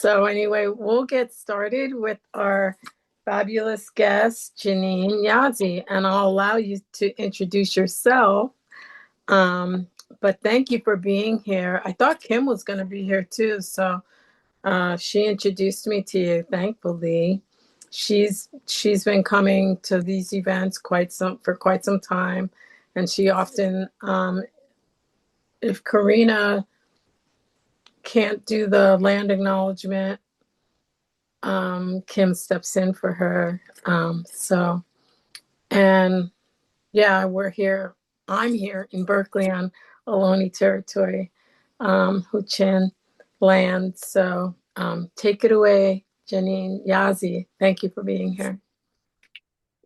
So anyway, we'll get started with our fabulous guest, Janene Yazzie, and I'll allow you to introduce yourself. Um, but thank you for being here. I thought Kim was going to be here too, so she introduced me to you. Thankfully, she's been coming to these events for quite some time, and she often, if Karina can't do the land acknowledgement, Kim steps in for her. And yeah, I'm here in Berkeley on Ohlone territory, Huichin land. So take it away, Janene Yazzie. Thank you for being here.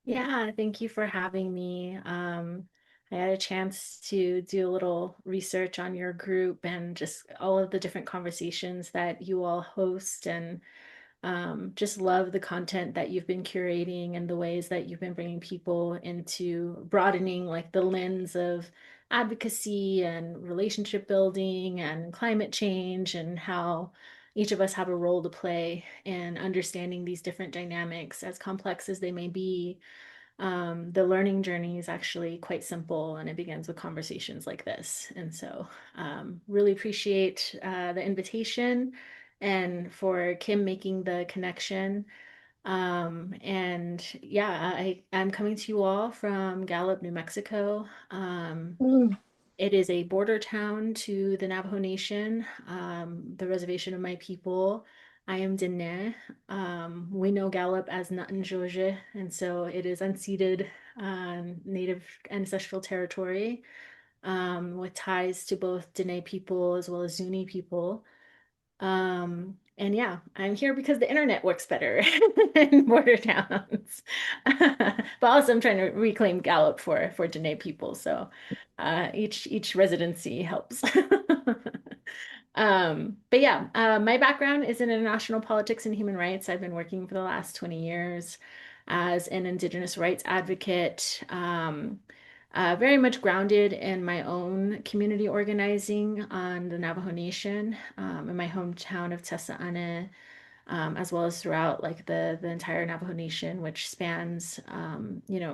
Yeah, thank you for having me. I had a chance to do a little research on your group and just all of the different conversations that you all host, and just love the content that you've been curating and the ways that you've been bringing people into broadening like the lens of advocacy and relationship building and climate change, and how each of us have a role to play in understanding these different dynamics, as complex as they may be. The learning journey is actually quite simple, and it begins with conversations like this. And so, really appreciate the invitation and for Kim making the connection. And yeah, I'm coming to you all from Gallup, New Mexico. Mm. It is a border town to the Navajo Nation, the reservation of my people. I am Dene. We know Gallup as Nutnjojie, and so it is unceded native ancestral territory, with ties to both Dene people as well as Zuni people. And yeah, I'm here because the internet works better in border towns. But also I'm trying to reclaim Gallup for Dene people. So each residency helps. But yeah, my background is in international politics and human rights. I've been working for the last 20 years as an Indigenous rights advocate. Very much grounded in my own community organizing on the Navajo Nation, in my hometown of Tessa'ane, as well as throughout like the entire Navajo Nation, which spans,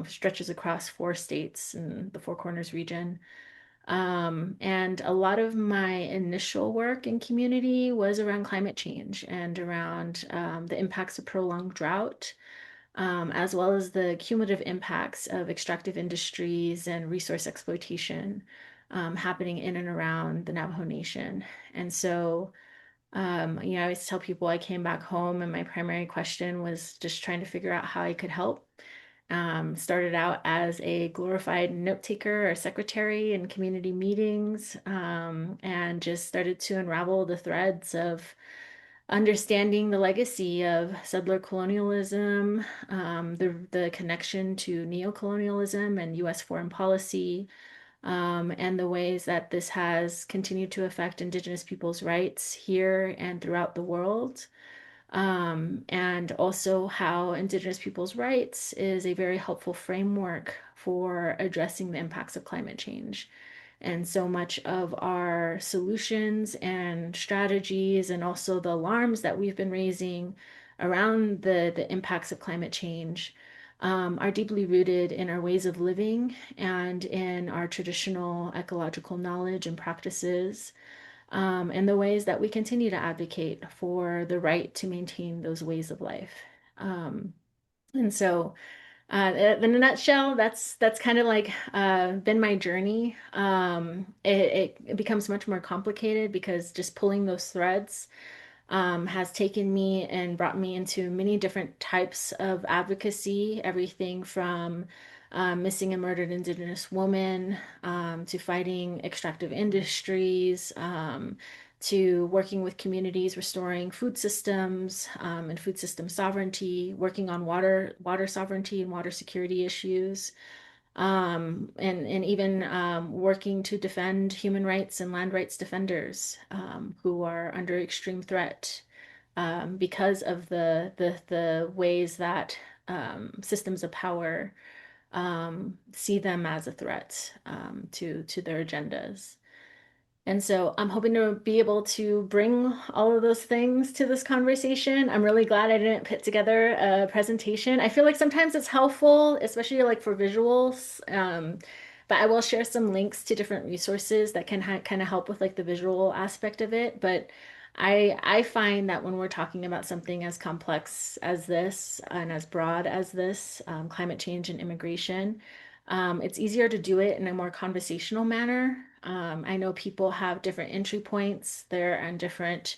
stretches across 4 states in the Four Corners region. And a lot of my initial work in community was around climate change and around the impacts of prolonged drought, as well as the cumulative impacts of extractive industries and resource exploitation happening in and around the Navajo Nation. And so, I always tell people I came back home and my primary question was just trying to figure out how I could help. Started out as a glorified note taker or secretary in community meetings, and just started to unravel the threads of understanding the legacy of settler colonialism, the connection to neocolonialism and U.S. foreign policy, and the ways that this has continued to affect Indigenous people's rights here and throughout the world. And also how Indigenous people's rights is a very helpful framework for addressing the impacts of climate change. And so much of our solutions and strategies, and also the alarms that we've been raising around the impacts of climate change, are deeply rooted in our ways of living and in our traditional ecological knowledge and practices, and the ways that we continue to advocate for the right to maintain those ways of life. Um, and so, in a nutshell, that's kind of like been my journey. It becomes much more complicated because just pulling those threads has taken me and brought me into many different types of advocacy, everything from missing and murdered Indigenous women, to fighting extractive industries, to working with communities, restoring food systems, and food system sovereignty, working on water sovereignty and water security issues, and even working to defend human rights and land rights defenders, who are under extreme threat, because of the ways that systems of power see them as a threat, to their agendas. And so I'm hoping to be able to bring all of those things to this conversation. I'm really glad I didn't put together a presentation. I feel like sometimes it's helpful, especially like for visuals. But I will share some links to different resources that can kind of help with like the visual aspect of it. But I find that when we're talking about something as complex as this and as broad as this, climate change and immigration, it's easier to do it in a more conversational manner. I know people have different entry points. They're in different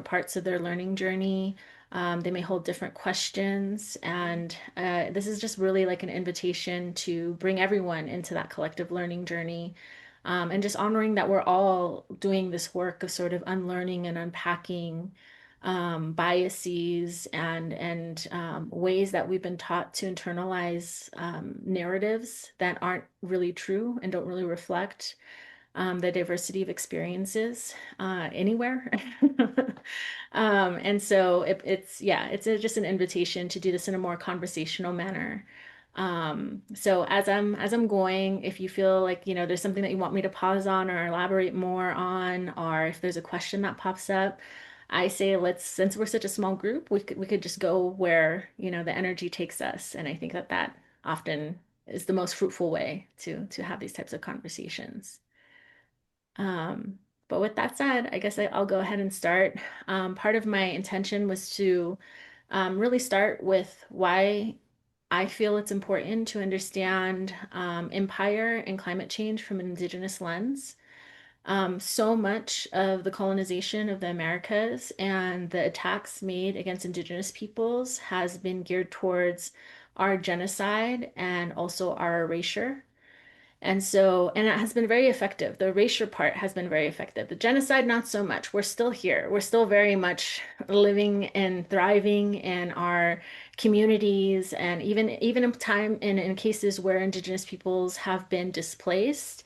parts of their learning journey. They may hold different questions, and this is just really like an invitation to bring everyone into that collective learning journey, and just honoring that we're all doing this work of sort of unlearning and unpacking biases and ways that we've been taught to internalize narratives that aren't really true and don't really reflect the diversity of experiences anywhere. And so just an invitation to do this in a more conversational manner. So as I'm going, if you feel like, there's something that you want me to pause on or elaborate more on, or if there's a question that pops up, I say since we're such a small group, we could just go where, the energy takes us. And I think that often is the most fruitful way to have these types of conversations. Um, but with that said, I guess I'll go ahead and start. Part of my intention was to really start with why I feel it's important to understand empire and climate change from an Indigenous lens. So much of the colonization of the Americas and the attacks made against Indigenous peoples has been geared towards our genocide and also our erasure. And it has been very effective. The erasure part has been very effective. The genocide, not so much. We're still here. We're still very much living and thriving in our communities. And even in cases where Indigenous peoples have been displaced,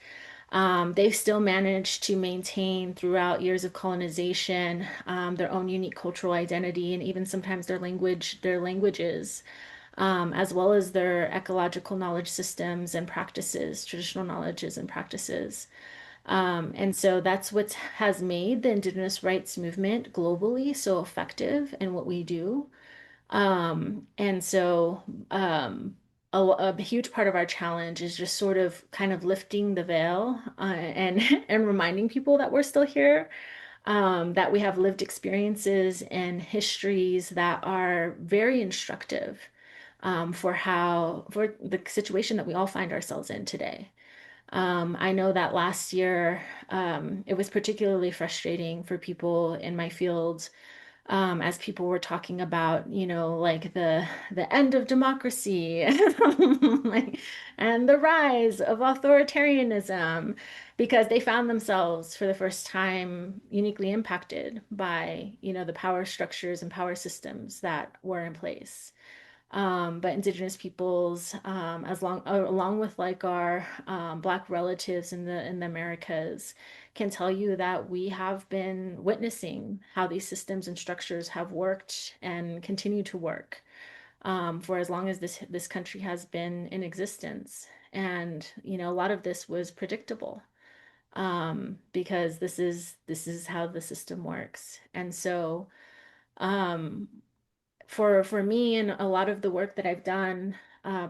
they've still managed to maintain throughout years of colonization, their own unique cultural identity and even sometimes their languages, as well as their ecological knowledge systems and practices, traditional knowledges and practices. And so that's what has made the Indigenous rights movement globally so effective in what we do. And so a huge part of our challenge is just sort of kind of lifting the veil and and reminding people that we're still here, that we have lived experiences and histories that are very instructive for the situation that we all find ourselves in today. I know that last year it was particularly frustrating for people in my field, as people were talking about, like the end of democracy like, and the rise of authoritarianism, because they found themselves for the first time uniquely impacted by, the power structures and power systems that were in place. But Indigenous peoples, along with like our Black relatives in the Americas, can tell you that we have been witnessing how these systems and structures have worked and continue to work for as long as this country has been in existence. And a lot of this was predictable, because this is how the system works. And so. Um, for me and a lot of the work that I've done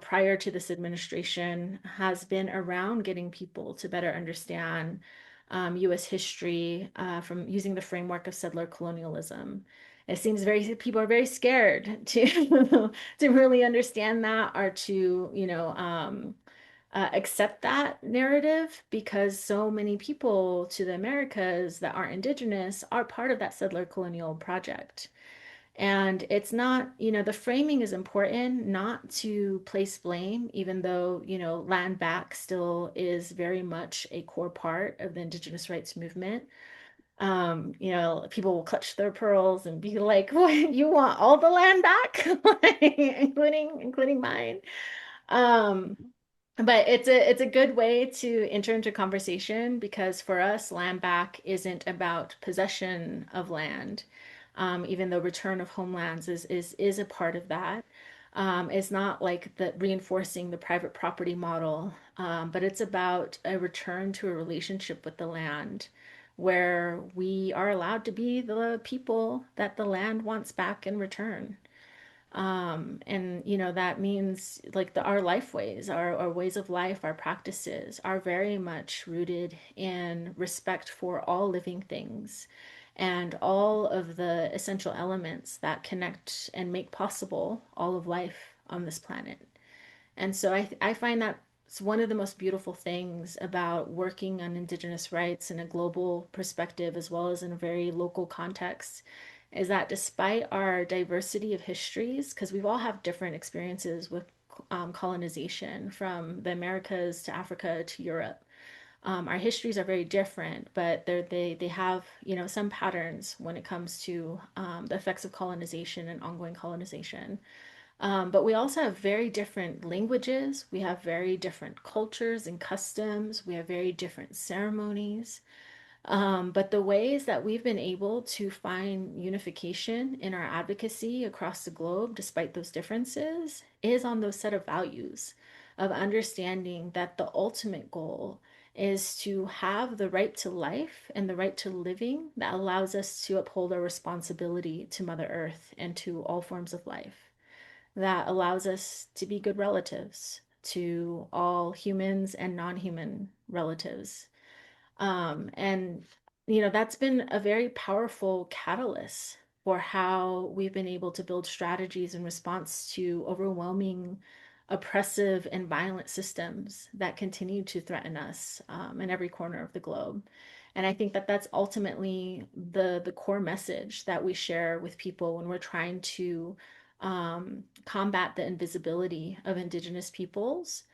prior to this administration has been around getting people to better understand U.S. history from using the framework of settler colonialism. It seems people are very scared to to really understand that, or to accept that narrative, because so many people to the Americas that aren't Indigenous are part of that settler colonial project. And it's not, the framing is important, not to place blame, even though, land back still is very much a core part of the Indigenous rights movement. People will clutch their pearls and be like, "What, you want all the land back?" Like, including mine. Um, but it's a good way to enter into conversation, because for us, land back isn't about possession of land, even though return of homelands is a part of that. It's not like the reinforcing the private property model, but it's about a return to a relationship with the land where we are allowed to be the people that the land wants back in return. And that means like our life ways, our ways of life, our practices are very much rooted in respect for all living things and all of the essential elements that connect and make possible all of life on this planet. And so I find that it's one of the most beautiful things about working on Indigenous rights in a global perspective as well as in a very local context is that despite our diversity of histories, because we've all have different experiences with colonization from the Americas to Africa to Europe. Our histories are very different, but they have some patterns when it comes to the effects of colonization and ongoing colonization. But we also have very different languages. We have very different cultures and customs. We have very different ceremonies. But the ways that we've been able to find unification in our advocacy across the globe, despite those differences, is on those set of values of understanding that the ultimate goal is to have the right to life and the right to living that allows us to uphold our responsibility to Mother Earth and to all forms of life, that allows us to be good relatives to all humans and non-human relatives. And that's been a very powerful catalyst for how we've been able to build strategies in response to overwhelming, oppressive, and violent systems that continue to threaten us in every corner of the globe. And I think that that's ultimately the core message that we share with people when we're trying to combat the invisibility of Indigenous peoples,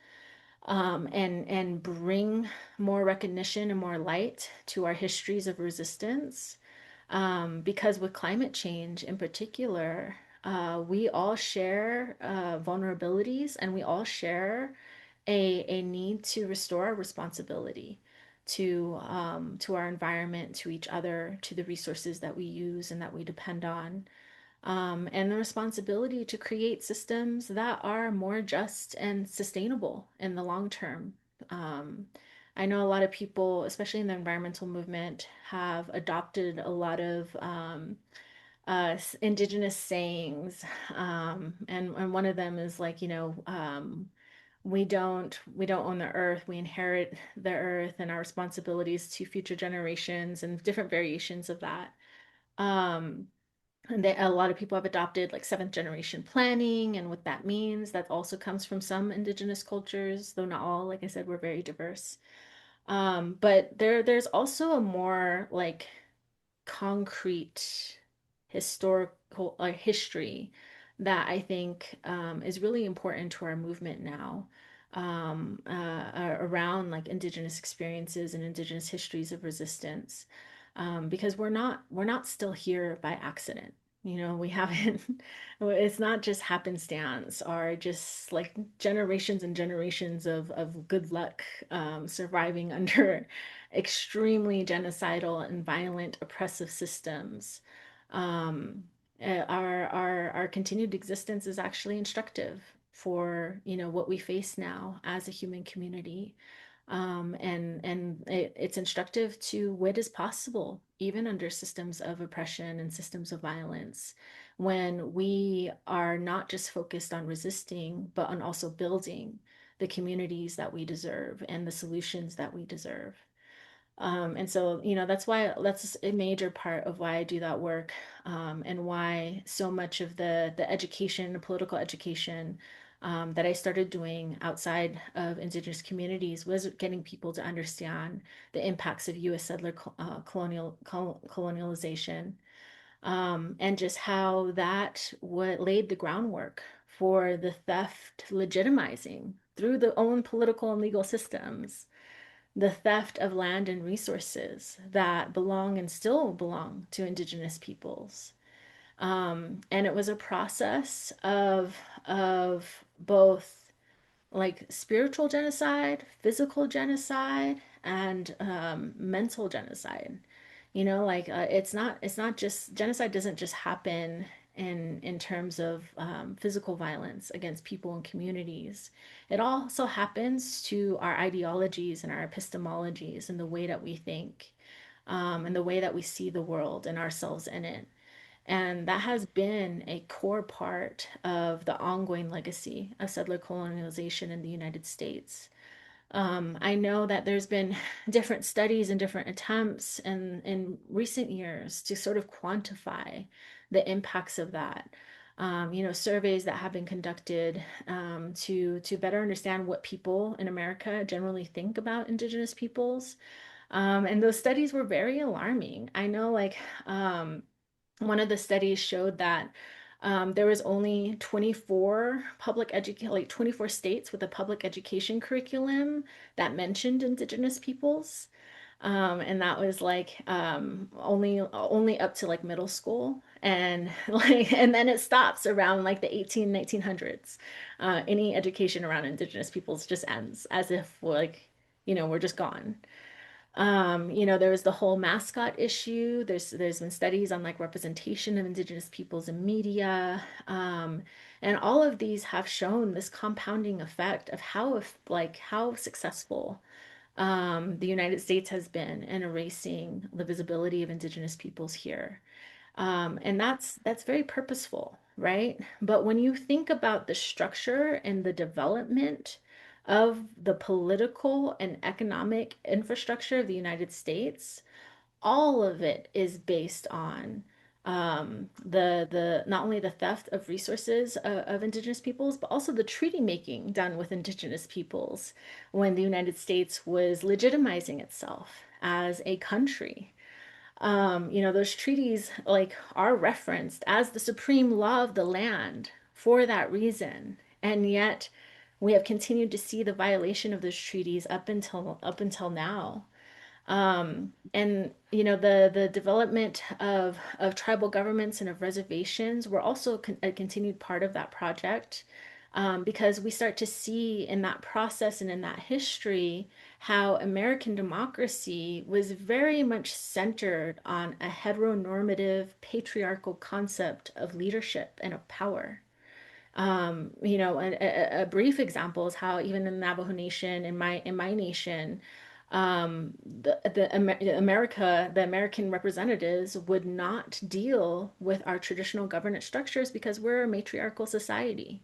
and bring more recognition and more light to our histories of resistance. Because with climate change in particular, we all share vulnerabilities and we all share a need to restore our responsibility to our environment, to each other, to the resources that we use and that we depend on, and the responsibility to create systems that are more just and sustainable in the long term. Um, I know a lot of people, especially in the environmental movement, have adopted a lot of indigenous sayings, and one of them is like, we don't own the earth, we inherit the earth, and our responsibilities to future generations, and different variations of that. Um, and a lot of people have adopted like seventh generation planning and what that means. That also comes from some indigenous cultures, though not all. Like I said, we're very diverse. But there's also a more like concrete historical history that I think is really important to our movement now, around like Indigenous experiences and Indigenous histories of resistance, because we're not still here by accident. We haven't, it's not just happenstance or just like generations and generations of good luck surviving under extremely genocidal and violent oppressive systems. Um, our continued existence is actually instructive for what we face now as a human community. And it's instructive to what is possible, even under systems of oppression and systems of violence, when we are not just focused on resisting, but on also building the communities that we deserve and the solutions that we deserve. And so, that's a major part of why I do that work, and why so much of the education, the political education, that I started doing outside of Indigenous communities was getting people to understand the impacts of U.S. settler colonialization, and just how that what laid the groundwork for the theft legitimizing through the own political and legal systems, the theft of land and resources that belong and still belong to Indigenous peoples. And it was a process of both like spiritual genocide, physical genocide, and mental genocide. Like it's not just genocide doesn't just happen in terms of physical violence against people and communities. It also happens to our ideologies and our epistemologies and the way that we think, and the way that we see the world and ourselves in it. And that has been a core part of the ongoing legacy of settler colonialization in the United States. I know that there's been different studies and different attempts in recent years to sort of quantify the impacts of that. Surveys that have been conducted to better understand what people in America generally think about Indigenous peoples. And those studies were very alarming. I know, like, one of the studies showed that there was only 24 like 24 states with a public education curriculum that mentioned Indigenous peoples. And that was like only up to like middle school, and like and then it stops around like the 1900s. Any education around Indigenous peoples just ends as if like, we're just gone. There was the whole mascot issue. There's been studies on like representation of Indigenous peoples in media. And all of these have shown this compounding effect of how successful the United States has been in erasing the visibility of Indigenous peoples here. And that's very purposeful, right? But when you think about the structure and the development of the political and economic infrastructure of the United States, all of it is based on the not only the theft of resources of Indigenous peoples, but also the treaty making done with Indigenous peoples when the United States was legitimizing itself as a country. Those treaties like are referenced as the supreme law of the land for that reason. And yet we have continued to see the violation of those treaties up until now. And the development of tribal governments and of reservations were also a continued part of that project, because we start to see in that process and in that history how American democracy was very much centered on a heteronormative patriarchal concept of leadership and of power. A brief example is how even in the Navajo Nation, in my nation, the American representatives would not deal with our traditional governance structures because we're a matriarchal society.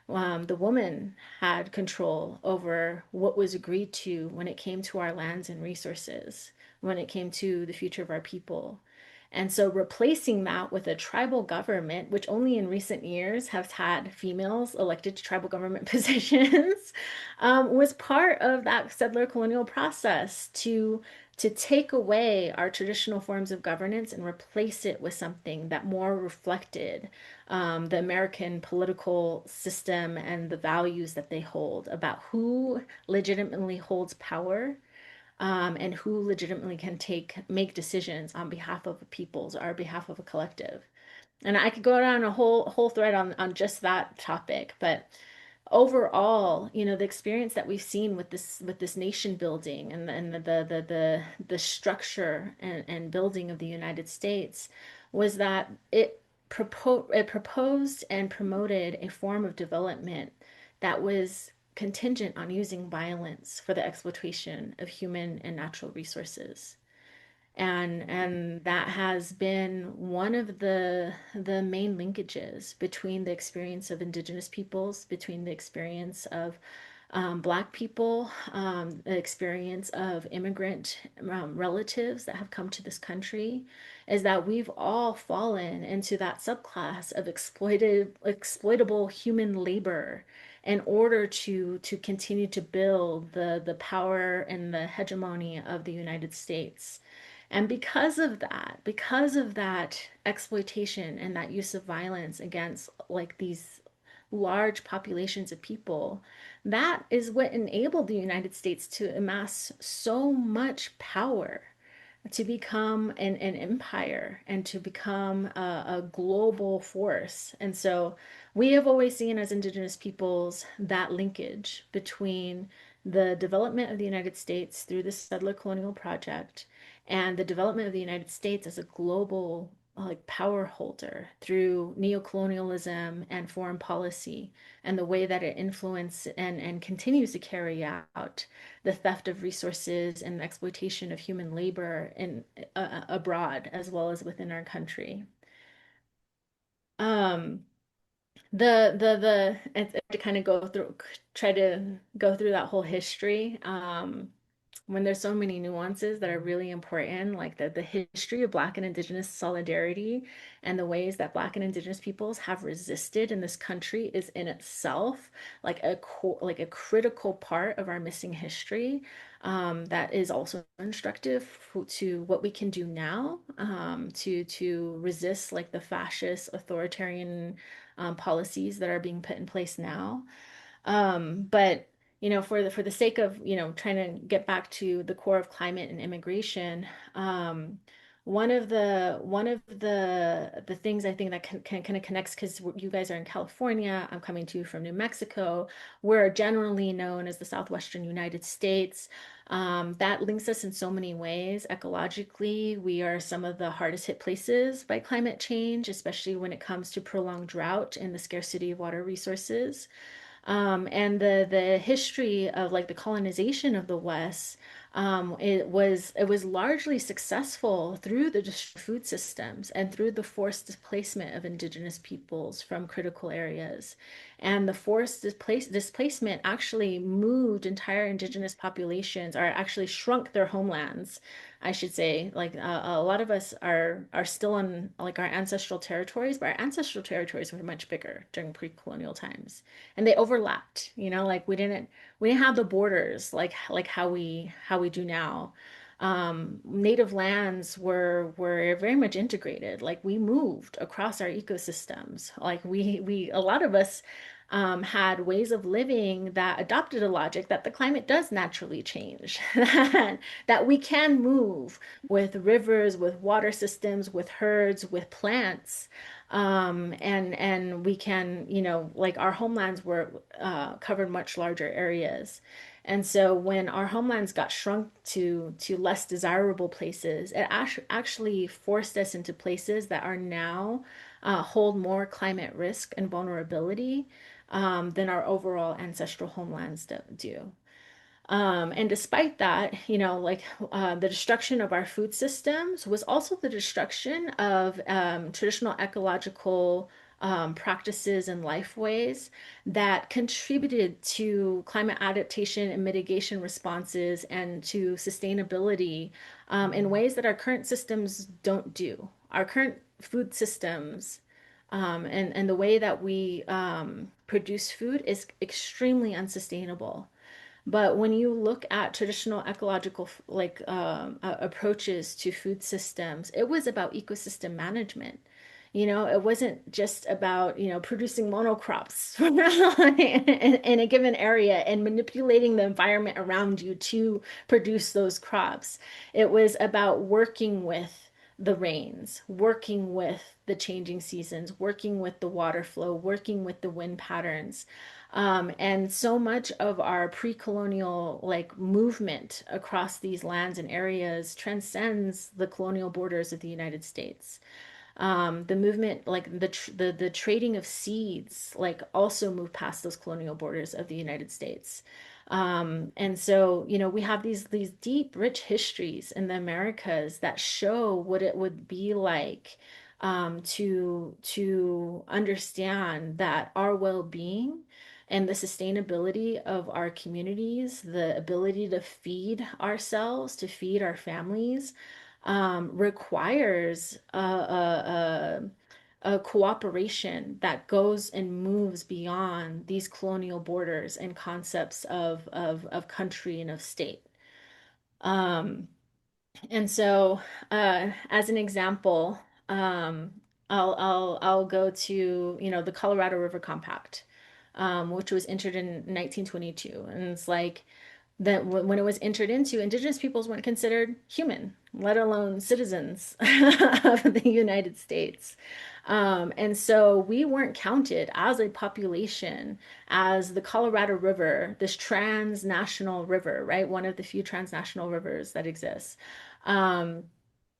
The woman had control over what was agreed to when it came to our lands and resources, when it came to the future of our people. And so replacing that with a tribal government, which only in recent years has had females elected to tribal government positions, was part of that settler colonial process to take away our traditional forms of governance and replace it with something that more reflected the American political system and the values that they hold about who legitimately holds power, and who legitimately can make decisions on behalf of peoples or behalf of a collective. And I could go down a whole thread on just that topic, but overall, the experience that we've seen with this nation building and the structure and building of the United States was that it proposed and promoted a form of development that was contingent on using violence for the exploitation of human and natural resources. And that has been one of the main linkages between the experience of Indigenous peoples, between the experience of Black people, the experience of immigrant relatives that have come to this country, is that we've all fallen into that subclass of exploitable human labor in order to continue to build the power and the hegemony of the United States. And because of that exploitation and that use of violence against like these large populations of people, that is what enabled the United States to amass so much power, to become an empire and to become a global force. And so we have always seen as Indigenous peoples that linkage between the development of the United States through the settler colonial project and the development of the United States as a global like power holder through neocolonialism and foreign policy and the way that it influenced and continues to carry out the theft of resources and exploitation of human labor in abroad as well as within our country. Um, to kind of go through, try to go through that whole history. When there's so many nuances that are really important, like the history of Black and Indigenous solidarity and the ways that Black and Indigenous peoples have resisted in this country is in itself like a critical part of our missing history. That is also instructive to what we can do now to resist like the fascist authoritarian policies that are being put in place now. But for the sake of, trying to get back to the core of climate and immigration, one of the things I think that can kind of connects because you guys are in California, I'm coming to you from New Mexico. We're generally known as the Southwestern United States. That links us in so many ways. Ecologically, we are some of the hardest hit places by climate change, especially when it comes to prolonged drought and the scarcity of water resources. And the history of like the colonization of the West, it was largely successful through the food systems and through the forced displacement of indigenous peoples from critical areas. And the displacement actually moved entire indigenous populations, or actually shrunk their homelands, I should say. Like a lot of us are still on like our ancestral territories, but our ancestral territories were much bigger during pre-colonial times, and they overlapped. Like we didn't have the borders like how we do now. Native lands were very much integrated. Like we moved across our ecosystems. Like we a lot of us had ways of living that adopted a logic that the climate does naturally change, that we can move with rivers, with water systems, with herds, with plants. And we can, like our homelands were covered much larger areas. And so when our homelands got shrunk to less desirable places, it actually forced us into places that are now hold more climate risk and vulnerability than our overall ancestral homelands do. And despite that, the destruction of our food systems was also the destruction of traditional ecological practices and life ways that contributed to climate adaptation and mitigation responses and to sustainability in ways that our current systems don't do. Our current food systems and the way that we produce food is extremely unsustainable. But when you look at traditional ecological approaches to food systems, it was about ecosystem management. It wasn't just about, producing monocrops in a given area and manipulating the environment around you to produce those crops. It was about working with the rains, working with the changing seasons, working with the water flow, working with the wind patterns. And so much of our pre-colonial like movement across these lands and areas transcends the colonial borders of the United States. The movement, like the trading of seeds, like also moved past those colonial borders of the United States. And so, we have these deep, rich histories in the Americas that show what it would be like to understand that our well-being and the sustainability of our communities, the ability to feed ourselves, to feed our families, requires a cooperation that goes and moves beyond these colonial borders and concepts of country and of state. Um, and so, as an example, I'll go to, the Colorado River Compact, which was entered in 1922. And it's like that when it was entered into, Indigenous peoples weren't considered human, let alone citizens of the United States. And so we weren't counted as a population as the Colorado River, this transnational river, right? One of the few transnational rivers that exists. Um,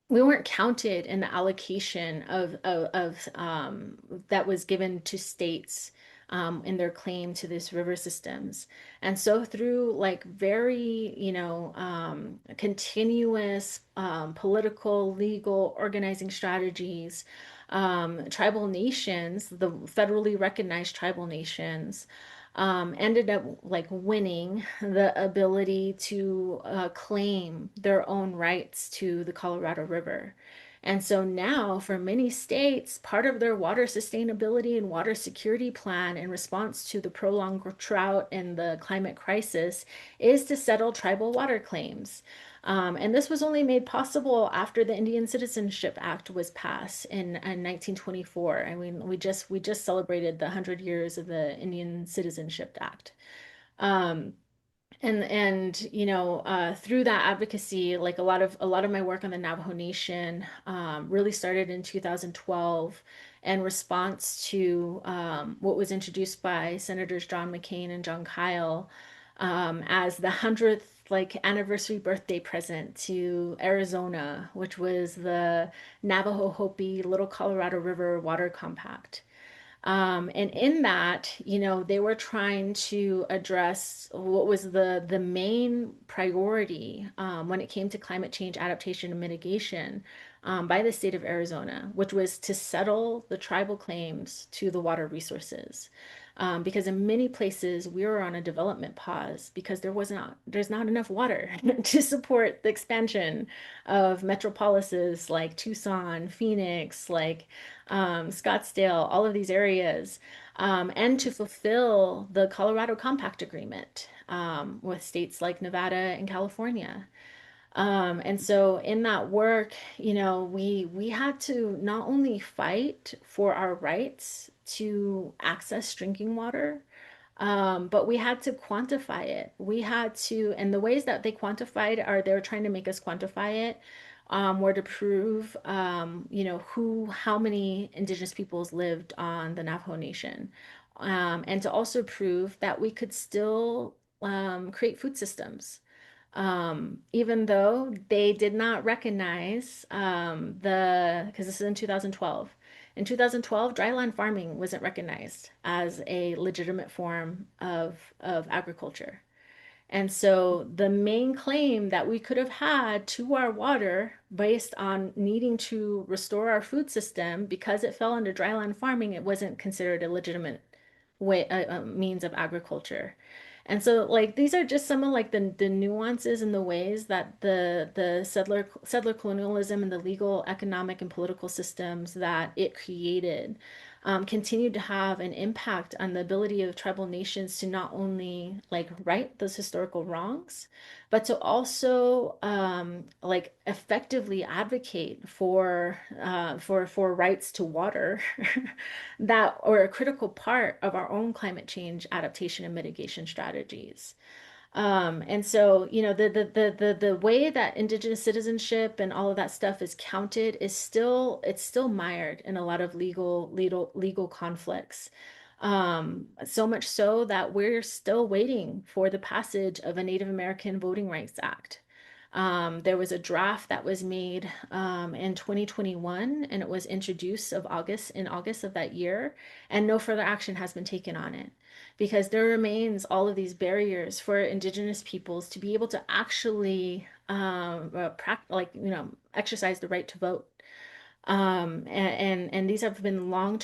we weren't counted in the allocation of that was given to states in their claim to these river systems. And so through like very, continuous political, legal, organizing strategies, tribal nations, the federally recognized tribal nations, ended up like winning the ability to claim their own rights to the Colorado River. And so now, for many states, part of their water sustainability and water security plan in response to the prolonged drought and the climate crisis is to settle tribal water claims. And this was only made possible after the Indian Citizenship Act was passed in 1924. I mean, we just celebrated the 100 years of the Indian Citizenship Act. Um, through that advocacy, like a lot of my work on the Navajo Nation really started in 2012 in response to what was introduced by Senators John McCain and John Kyle as the 100th like anniversary birthday present to Arizona, which was the Navajo Hopi Little Colorado River Water Compact. And in that, they were trying to address what was the main priority when it came to climate change adaptation and mitigation by the state of Arizona, which was to settle the tribal claims to the water resources. Because in many places we were on a development pause because there's not enough water to support the expansion of metropolises like Tucson, Phoenix, like Scottsdale, all of these areas, and to fulfill the Colorado Compact Agreement with states like Nevada and California. And so in that work, we had to not only fight for our rights to access drinking water, but we had to quantify it. We had to, and the ways that they quantified are they're trying to make us quantify it, were to prove, how many Indigenous peoples lived on the Navajo Nation, and to also prove that we could still create food systems even though they did not recognize because this is in 2012. In 2012, dryland farming wasn't recognized as a legitimate form of agriculture. And so the main claim that we could have had to our water based on needing to restore our food system because it fell under dryland farming, it wasn't considered a legitimate way means of agriculture. And so like these are just some of like the nuances and the ways that the settler colonialism and the legal, economic, and political systems that it created continued to have an impact on the ability of tribal nations to not only like right those historical wrongs, but to also like effectively advocate for rights to water that are a critical part of our own climate change adaptation and mitigation strategies. And so, the way that Indigenous citizenship and all of that stuff is counted is still mired in a lot of legal conflicts. So much so that we're still waiting for the passage of a Native American Voting Rights Act. There was a draft that was made in 2021, and it was introduced in August of that year, and no further action has been taken on it because there remains all of these barriers for Indigenous peoples to be able to actually exercise the right to vote. And these have been long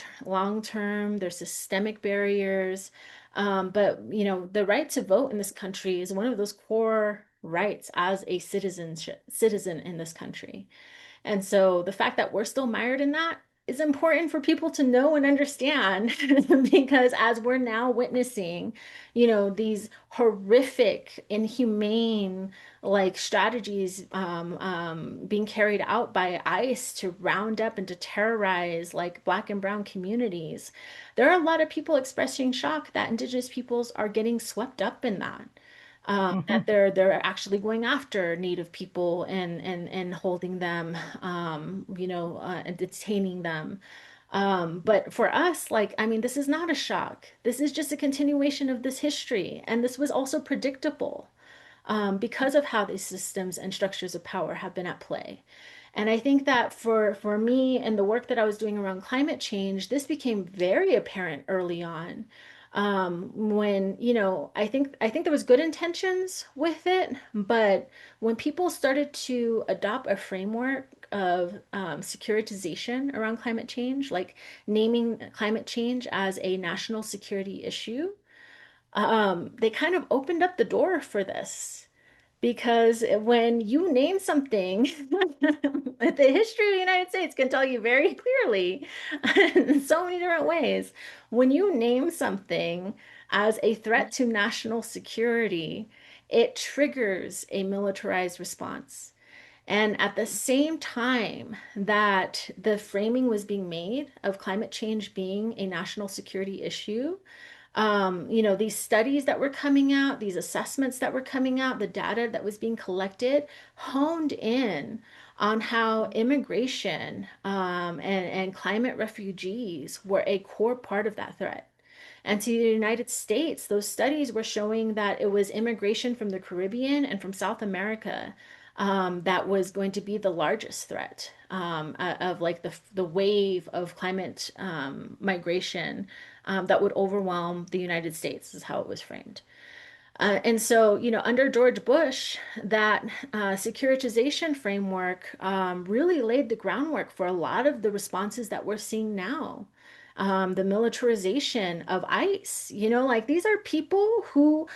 term. There's systemic barriers, but the right to vote in this country is one of those core rights as a citizen in this country. And so the fact that we're still mired in that is important for people to know and understand because as we're now witnessing, these horrific, inhumane like strategies being carried out by ICE to round up and to terrorize like Black and Brown communities, there are a lot of people expressing shock that Indigenous peoples are getting swept up in that. That they're actually going after Native people and holding them, and detaining them. But for us, like, I mean, this is not a shock. This is just a continuation of this history, and this was also predictable because of how these systems and structures of power have been at play. And I think that for me and the work that I was doing around climate change, this became very apparent early on. When, I think there was good intentions with it, but when people started to adopt a framework of securitization around climate change, like naming climate change as a national security issue, they kind of opened up the door for this. Because when you name something, the history of the United States can tell you very clearly in so many different ways. When you name something as a threat to national security, it triggers a militarized response. And at the same time that the framing was being made of climate change being a national security issue, these studies that were coming out, these assessments that were coming out, the data that was being collected honed in on how immigration and climate refugees were a core part of that threat. And to the United States, those studies were showing that it was immigration from the Caribbean and from South America that was going to be the largest threat of like the wave of climate migration that would overwhelm the United States, is how it was framed. And so, under George Bush, that securitization framework really laid the groundwork for a lot of the responses that we're seeing now. The militarization of ICE, like these are people who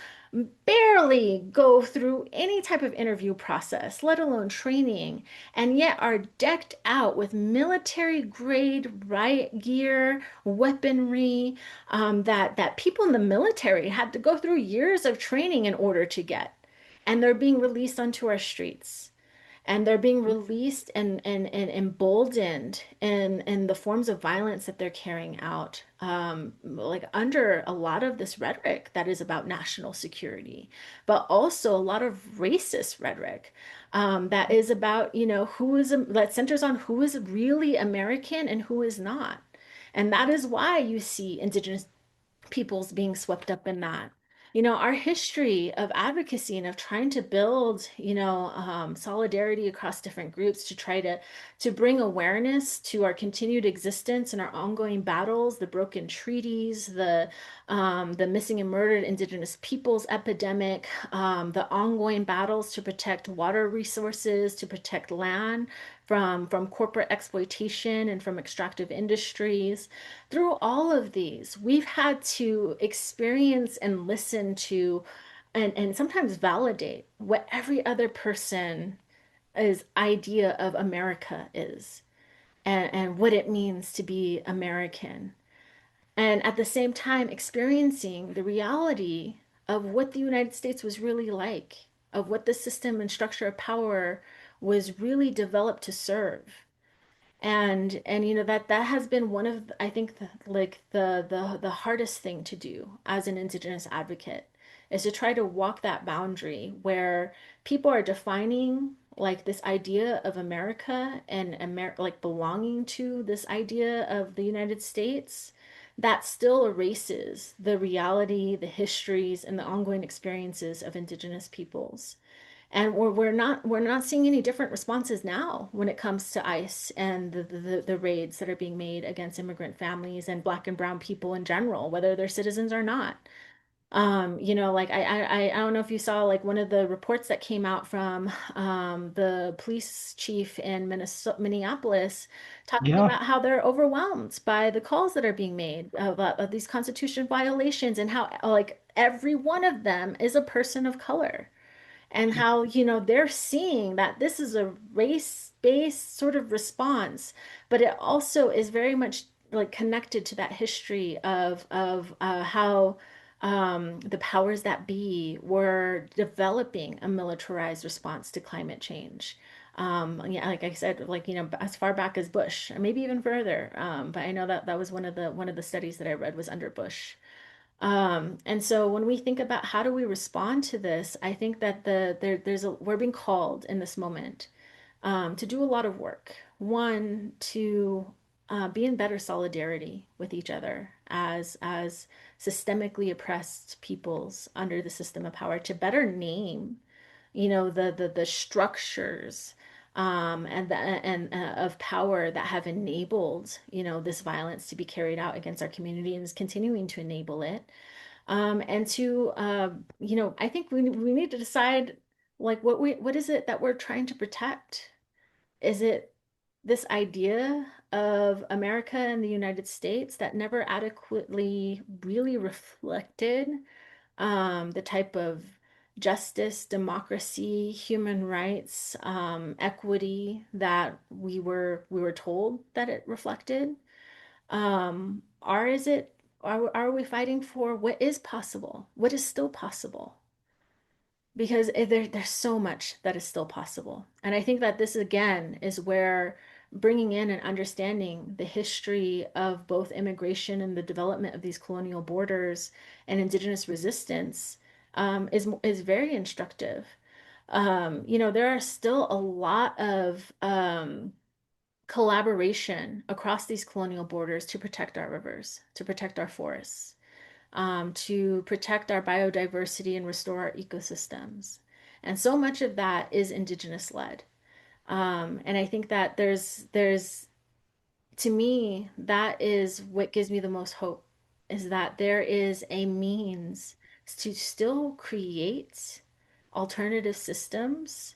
barely go through any type of interview process, let alone training, and yet are decked out with military grade riot gear, weaponry, that people in the military had to go through years of training in order to get. And they're being released onto our streets. And they're being released and emboldened in the forms of violence that they're carrying out, like under a lot of this rhetoric that is about national security, but also a lot of racist rhetoric that is about, that centers on who is really American and who is not. And that is why you see Indigenous peoples being swept up in that. Our history of advocacy and of trying to build, solidarity across different groups to try to bring awareness to our continued existence and our ongoing battles, the broken treaties, the missing and murdered Indigenous peoples epidemic, the ongoing battles to protect water resources, to protect land from corporate exploitation and from extractive industries. Through all of these, we've had to experience and listen to and sometimes validate what every other person's idea of America is and what it means to be American. And at the same time, experiencing the reality of what the United States was really like, of what the system and structure of power was really developed to serve. And that has been one of, I think, the hardest thing to do as an Indigenous advocate is to try to walk that boundary where people are defining like this idea of America and like belonging to this idea of the United States that still erases the reality, the histories, and the ongoing experiences of Indigenous peoples. And we're not seeing any different responses now when it comes to ICE and the raids that are being made against immigrant families and Black and Brown people in general, whether they're citizens or not. Like I don't know if you saw like one of the reports that came out from the police chief in Minneapolis talking Yeah. about how they're overwhelmed by the calls that are being made of these constitution violations and how like every one of them is a person of color and how, they're seeing that this is a race-based sort of response, but it also is very much like connected to that history of how the powers that be were developing a militarized response to climate change. Yeah, like I said, like, as far back as Bush, or maybe even further. But I know that that was one of the studies that I read was under Bush. And so when we think about how do we respond to this, I think that we're being called in this moment to do a lot of work. One, to be in better solidarity with each other as systemically oppressed peoples under the system of power, to better name, the structures of power that have enabled, this violence to be carried out against our community and is continuing to enable it. And to, I think we need to decide like what is it that we're trying to protect? Is it this idea of America and the United States that never adequately really reflected the type of justice, democracy, human rights, equity that we were told that it reflected? Or is it are we fighting for what is possible? What is still possible? Because there's so much that is still possible. And I think that this again is where bringing in and understanding the history of both immigration and the development of these colonial borders and indigenous resistance is very instructive. There are still a lot of collaboration across these colonial borders to protect our rivers, to protect our forests, to protect our biodiversity and restore our ecosystems. And so much of that is indigenous led. And I think that to me, that is what gives me the most hope is that there is a means to still create alternative systems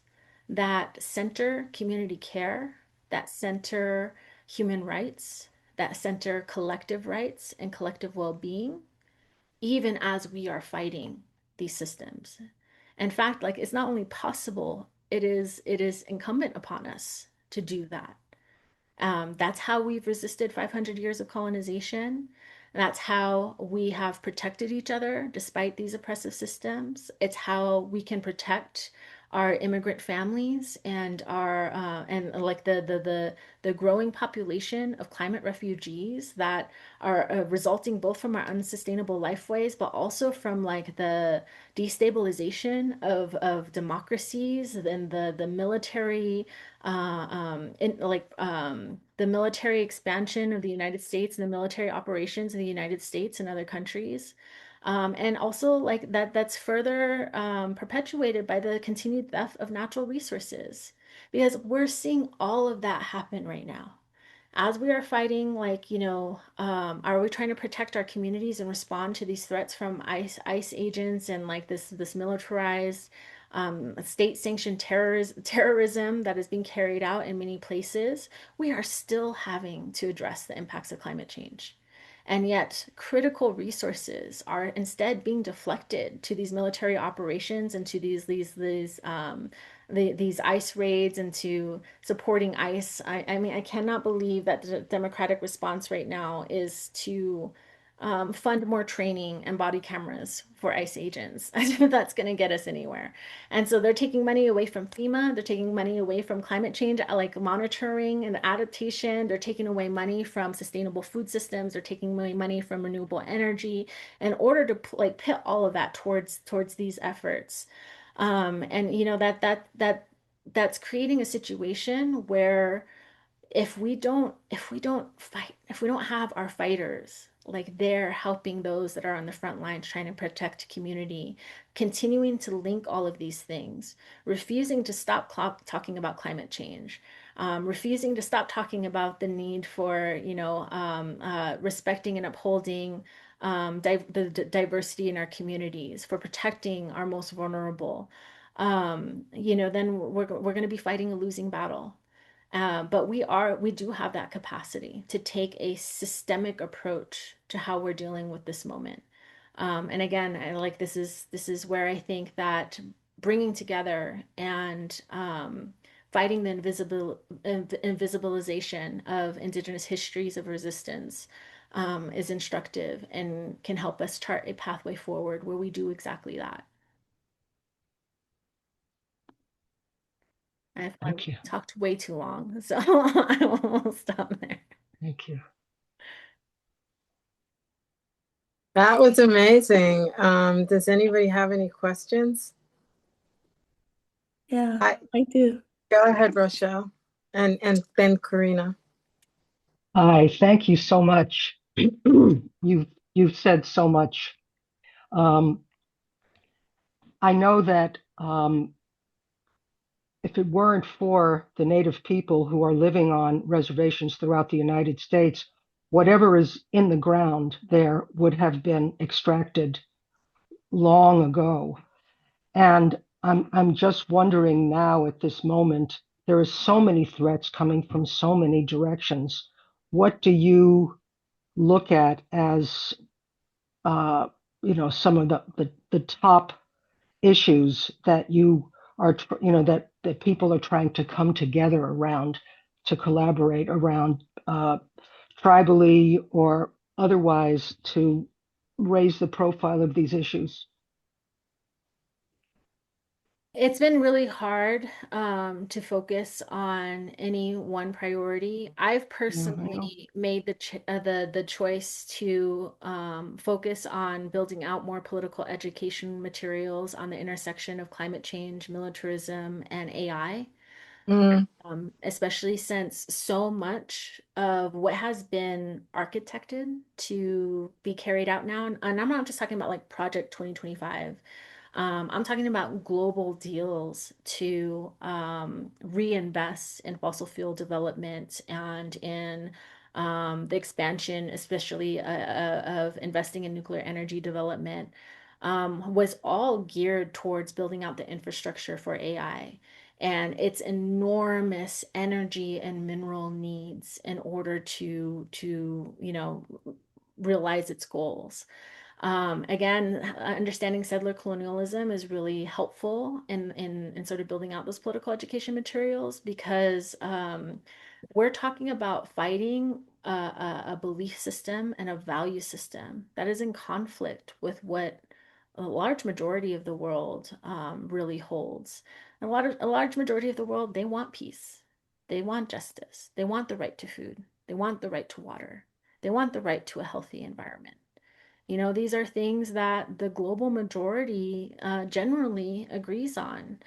that center community care, that center human rights, that center collective rights and collective well-being, even as we are fighting these systems. In fact, like it's not only possible, it is incumbent upon us to do that. That's how we've resisted 500 years of colonization. That's how we have protected each other despite these oppressive systems. It's how we can protect our immigrant families and our and like the growing population of climate refugees that are resulting both from our unsustainable lifeways, but also from like the destabilization of democracies and the military the military expansion of the United States and the military operations in the United States and other countries. And also like that's further perpetuated by the continued theft of natural resources because we're seeing all of that happen right now. As we are fighting, like, are we trying to protect our communities and respond to these threats from ICE agents and like this militarized state-sanctioned terrorism that is being carried out in many places? We are still having to address the impacts of climate change. And yet, critical resources are instead being deflected to these military operations and to these ICE raids and to supporting ICE. I mean, I cannot believe that the Democratic response right now is to fund more training and body cameras for ICE agents. I don't know if that's going to get us anywhere. And so they're taking money away from FEMA. They're taking money away from climate change, like monitoring and adaptation. They're taking away money from sustainable food systems. They're taking away money from renewable energy in order to like pit all of that towards these efforts. And that's creating a situation where if we don't fight, if we don't have our fighters like they're helping those that are on the front lines trying to protect community, continuing to link all of these things, refusing to stop talking about climate change, refusing to stop talking about the need for respecting and upholding the diversity in our communities, for protecting our most vulnerable, then we're going to be fighting a losing battle. But we do have that capacity to take a systemic approach to how we're dealing with this moment. And again, this is where I think that bringing together and fighting the invisibilization of Indigenous histories of resistance is instructive and can help us chart a pathway forward where we do exactly that. I've Thank you. talked way too long, so I will stop there. Thank you. That was amazing. Does anybody have any questions? Yeah, I I do. Go ahead, Rochelle, and then Karina. I thank you so much. You've said so much. I know that if it weren't for the native people who are living on reservations throughout the United States, whatever is in the ground there would have been extracted long ago. And I'm just wondering now at this moment, there are so many threats coming from so many directions. What do you look at as some of the top issues that you are that people are trying to come together around, to collaborate around, tribally or otherwise, to raise the profile of these issues? It's been really hard to focus on any one priority. I've Yeah, I know. personally made the choice to focus on building out more political education materials on the intersection of climate change, militarism, and AI. Mm, Especially since so much of what has been architected to be carried out now, and I'm not just talking about like Project 2025. I'm talking about global deals to reinvest in fossil fuel development and in the expansion, especially of investing in nuclear energy development, was all geared towards building out the infrastructure for AI and its enormous energy and mineral needs in order to realize its goals. Again, understanding settler colonialism is really helpful in sort of building out those political education materials because we're talking about fighting a belief system and a value system that is in conflict with what a large majority of the world really holds. A large majority of the world, they want peace. They want justice. They want the right to food. They want the right to water. They want the right to a healthy environment. These are things that the global majority generally agrees on.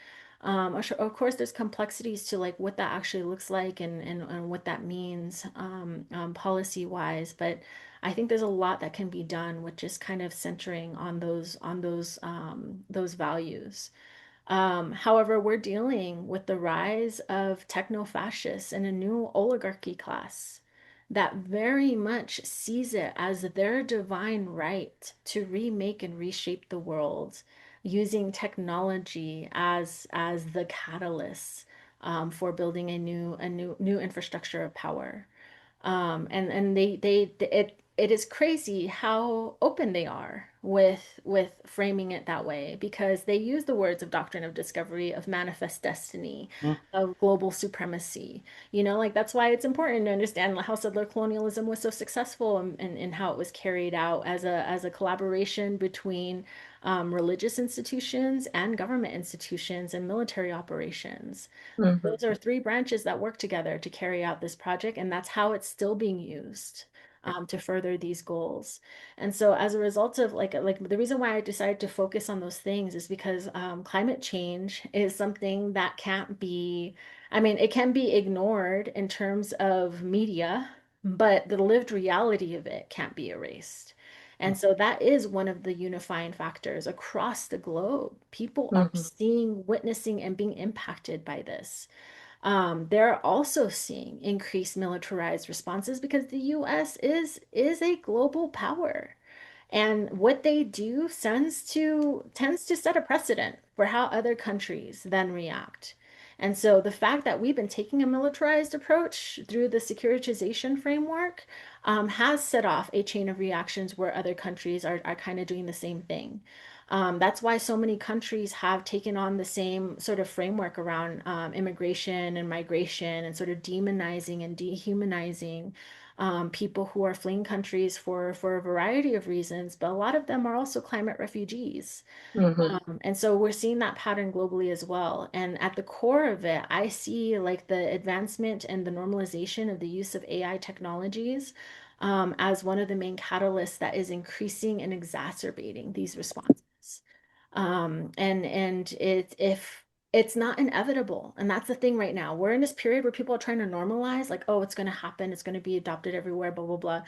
Of course, there's complexities to like what that actually looks like and what that means policy wise, but I think there's a lot that can be done with just kind of centering on those values. However, we're dealing with the rise of techno-fascists and a new oligarchy class that very much sees it as their divine right to remake and reshape the world using technology as the catalyst for building a new infrastructure of power. And it is crazy how open they are with framing it that way because they use the words of doctrine of discovery, of manifest destiny, Mm, of global supremacy. Like that's why it's important to understand how settler colonialism was so successful and how it was carried out as a collaboration between religious institutions and government institutions and military operations. mhm, Those are three branches that work together to carry out this project, and that's how it's still being used to further these goals. And so, as a result of like the reason why I decided to focus on those things is because climate change is something that can't be, I mean, it can be ignored in terms of media, but the lived reality of it can't be erased. And so that is one of the unifying factors across the globe. People are mhm, seeing, witnessing, and being impacted by this. They're also seeing increased militarized responses because the US is a global power. And what they do tends to set a precedent for how other countries then react. And so the fact that we've been taking a militarized approach through the securitization framework has set off a chain of reactions where other countries are kind of doing the same thing. That's why so many countries have taken on the same sort of framework around immigration and migration and sort of demonizing and dehumanizing people who are fleeing countries for a variety of reasons, but a lot of them are also climate refugees. mhm, And so we're seeing that pattern globally as well. And at the core of it, I see like the advancement and the normalization of the use of AI technologies as one of the main catalysts that is increasing and exacerbating these responses. And if it's not inevitable, and that's the thing right now. We're in this period where people are trying to normalize, like, oh, it's going to happen, it's going to be adopted everywhere, blah blah blah.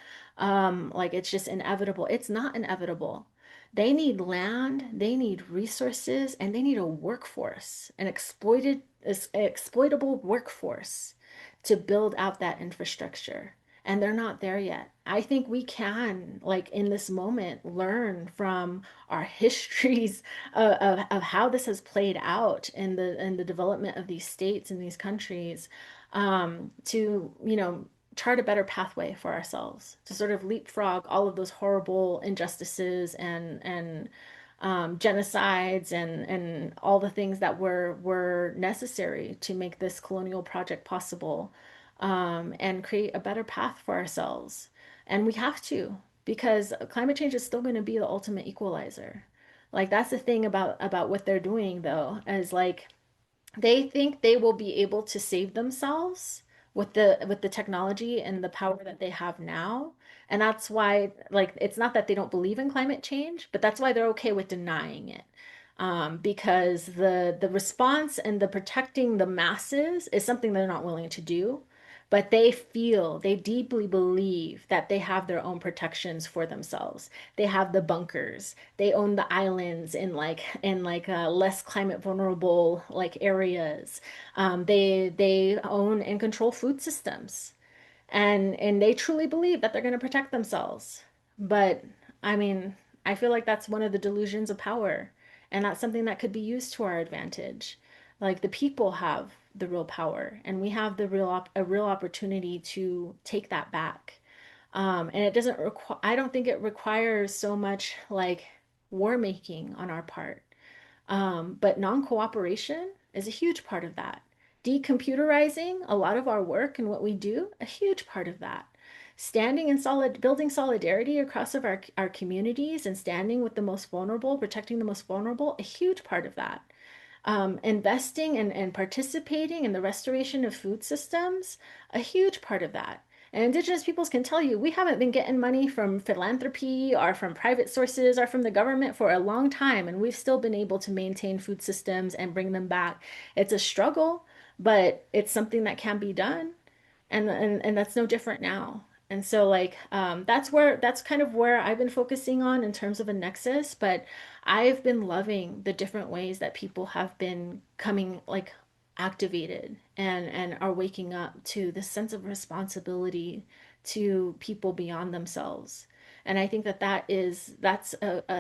Like it's just inevitable. It's not inevitable. They need land, they need resources, and they need a workforce, an exploited this exploitable workforce to build out that infrastructure. And they're not there yet. I think we can, like in this moment, learn from our histories of how this has played out in the development of these states and these countries, to, you know, chart a better pathway for ourselves, to sort of leapfrog all of those horrible injustices and genocides and all the things that were necessary to make this colonial project possible, and create a better path for ourselves. And we have to, because climate change is still going to be the ultimate equalizer. Like that's the thing about what they're doing though, is like they think they will be able to save themselves with the technology and the power that they have now. And that's why, like, it's not that they don't believe in climate change, but that's why they're okay with denying it. Because the response and the protecting the masses is something they're not willing to do. But they feel, they deeply believe that they have their own protections for themselves. They have the bunkers. They own the islands in like less climate vulnerable like areas. They own and control food systems, and they truly believe that they're going to protect themselves. But I mean, I feel like that's one of the delusions of power, and that's something that could be used to our advantage. Like the people have the real power, and we have a real opportunity to take that back. And it doesn't require, I don't think it requires so much like war making on our part. But non-cooperation is a huge part of that. Decomputerizing a lot of our work and what we do, a huge part of that. Standing in building solidarity across our communities and standing with the most vulnerable, protecting the most vulnerable, a huge part of that. Investing and participating in the restoration of food systems, a huge part of that. And Indigenous peoples can tell you we haven't been getting money from philanthropy or from private sources or from the government for a long time, and we've still been able to maintain food systems and bring them back. It's a struggle, but it's something that can be done, and that's no different now. And so like that's kind of where I've been focusing on in terms of a nexus, but I've been loving the different ways that people have been coming like activated and are waking up to this sense of responsibility to people beyond themselves. And I think that that's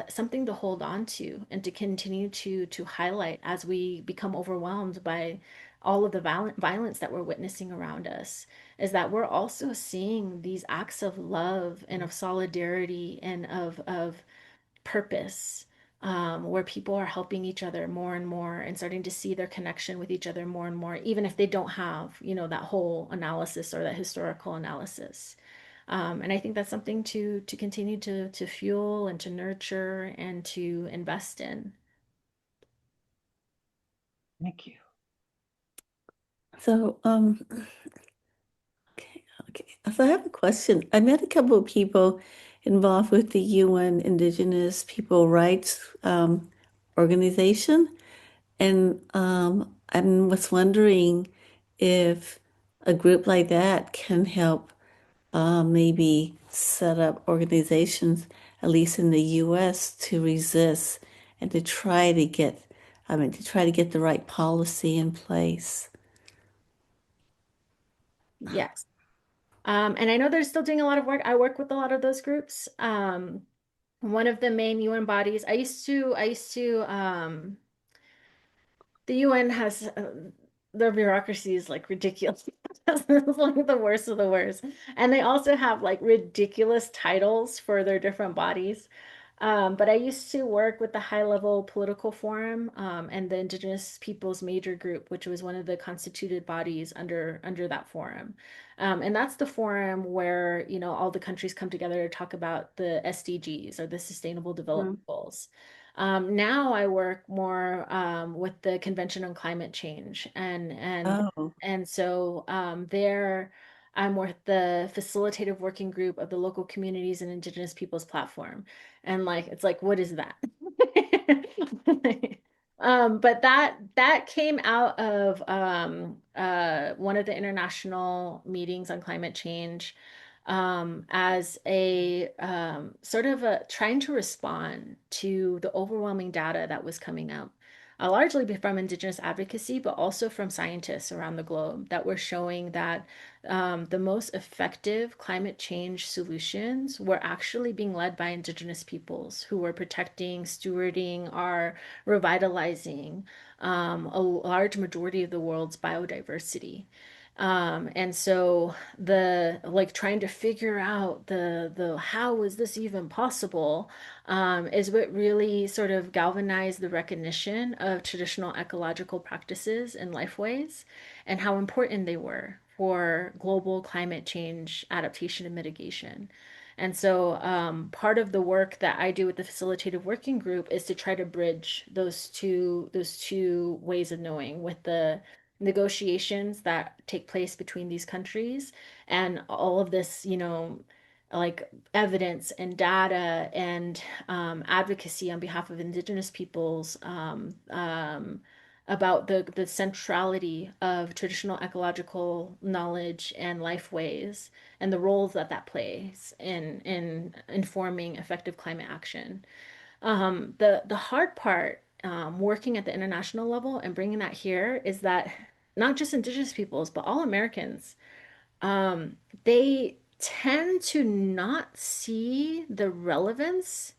something to hold on to and to continue to highlight as we become overwhelmed by all of the violence that we're witnessing around us, is that we're also seeing these acts of love and of solidarity and of purpose, where people are helping each other more and more and starting to see their connection with each other more and more, even if they don't have, you know, that whole analysis or that historical analysis. And I think that's something to continue to fuel and to nurture and to invest in. Thank you. So, okay, okay. So I have a question. I met a couple of people involved with the UN Indigenous People Rights organization, and I was wondering if a group like that can help maybe set up organizations, at least in the US, to resist and to try to get, I mean, to try to get the right policy in place. Yes. And I know they're still doing a lot of work. I work with a lot of those groups. One of the main UN bodies, I used to, the UN has their bureaucracy is like ridiculous. It's like the worst of the worst. And they also have like ridiculous titles for their different bodies. But I used to work with the High Level Political Forum, and the Indigenous Peoples Major Group, which was one of the constituted bodies under that forum. And that's the forum where, you know, all the countries come together to talk about the SDGs, or the Sustainable Development Goals. Now I work more with the Convention on Climate Change, Oh, and so there I'm with the facilitative working group of the local communities and Indigenous peoples platform. And like it's like, what is that? But that came out of one of the international meetings on climate change, as a sort of a trying to respond to the overwhelming data that was coming out. largely from Indigenous advocacy, but also from scientists around the globe that were showing that the most effective climate change solutions were actually being led by Indigenous peoples who were protecting, stewarding, are revitalizing a large majority of the world's biodiversity. And so the like trying to figure out the how is this even possible is what really sort of galvanized the recognition of traditional ecological practices and lifeways and how important they were for global climate change adaptation and mitigation. And so part of the work that I do with the facilitative working group is to try to bridge those two ways of knowing with the negotiations that take place between these countries and all of this, like evidence and data and advocacy on behalf of Indigenous peoples about the centrality of traditional ecological knowledge and lifeways and the roles that that plays in informing effective climate action. The hard part working at the international level and bringing that here is that not just Indigenous peoples, but all Americans, they tend to not see the relevance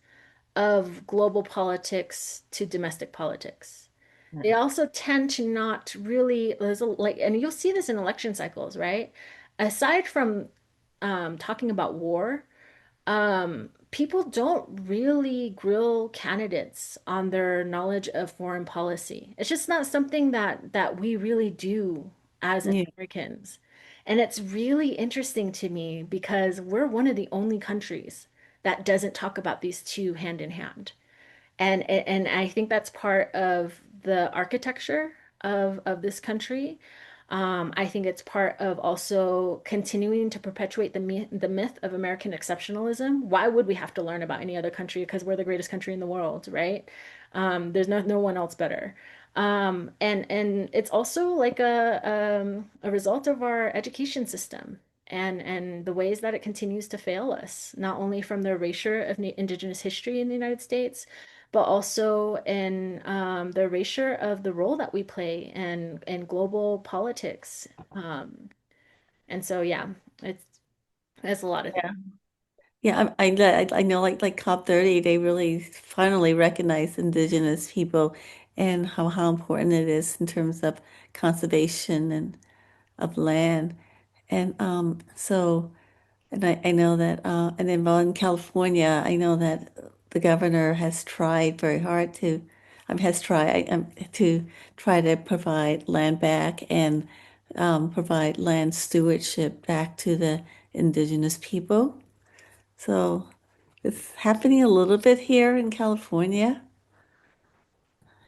of global politics to domestic politics. They also tend to not really, and you'll see this in election cycles, right? Aside from talking about war, people don't really grill candidates on their knowledge of foreign policy. It's just not something that we really do as Yeah. Americans. And it's really interesting to me because we're one of the only countries that doesn't talk about these two hand in hand. And I think that's part of the architecture of this country. I think it's part of also continuing to perpetuate the myth of American exceptionalism. Why would we have to learn about any other country? Because we're the greatest country in the world, right? There's no one else better. And it's also like a result of our education system and the ways that it continues to fail us, not only from the erasure of Indigenous history in the United States, but also in the erasure of the role that we play in global politics. And so, yeah, it's a lot of things. Yeah, I know like COP30, they really finally recognize Indigenous people and how important it is in terms of conservation and of land. And I know that and then while in California, I know that the governor has tried very hard to has tried to try to provide land back and provide land stewardship back to the Indigenous people. So it's happening a little bit here in California.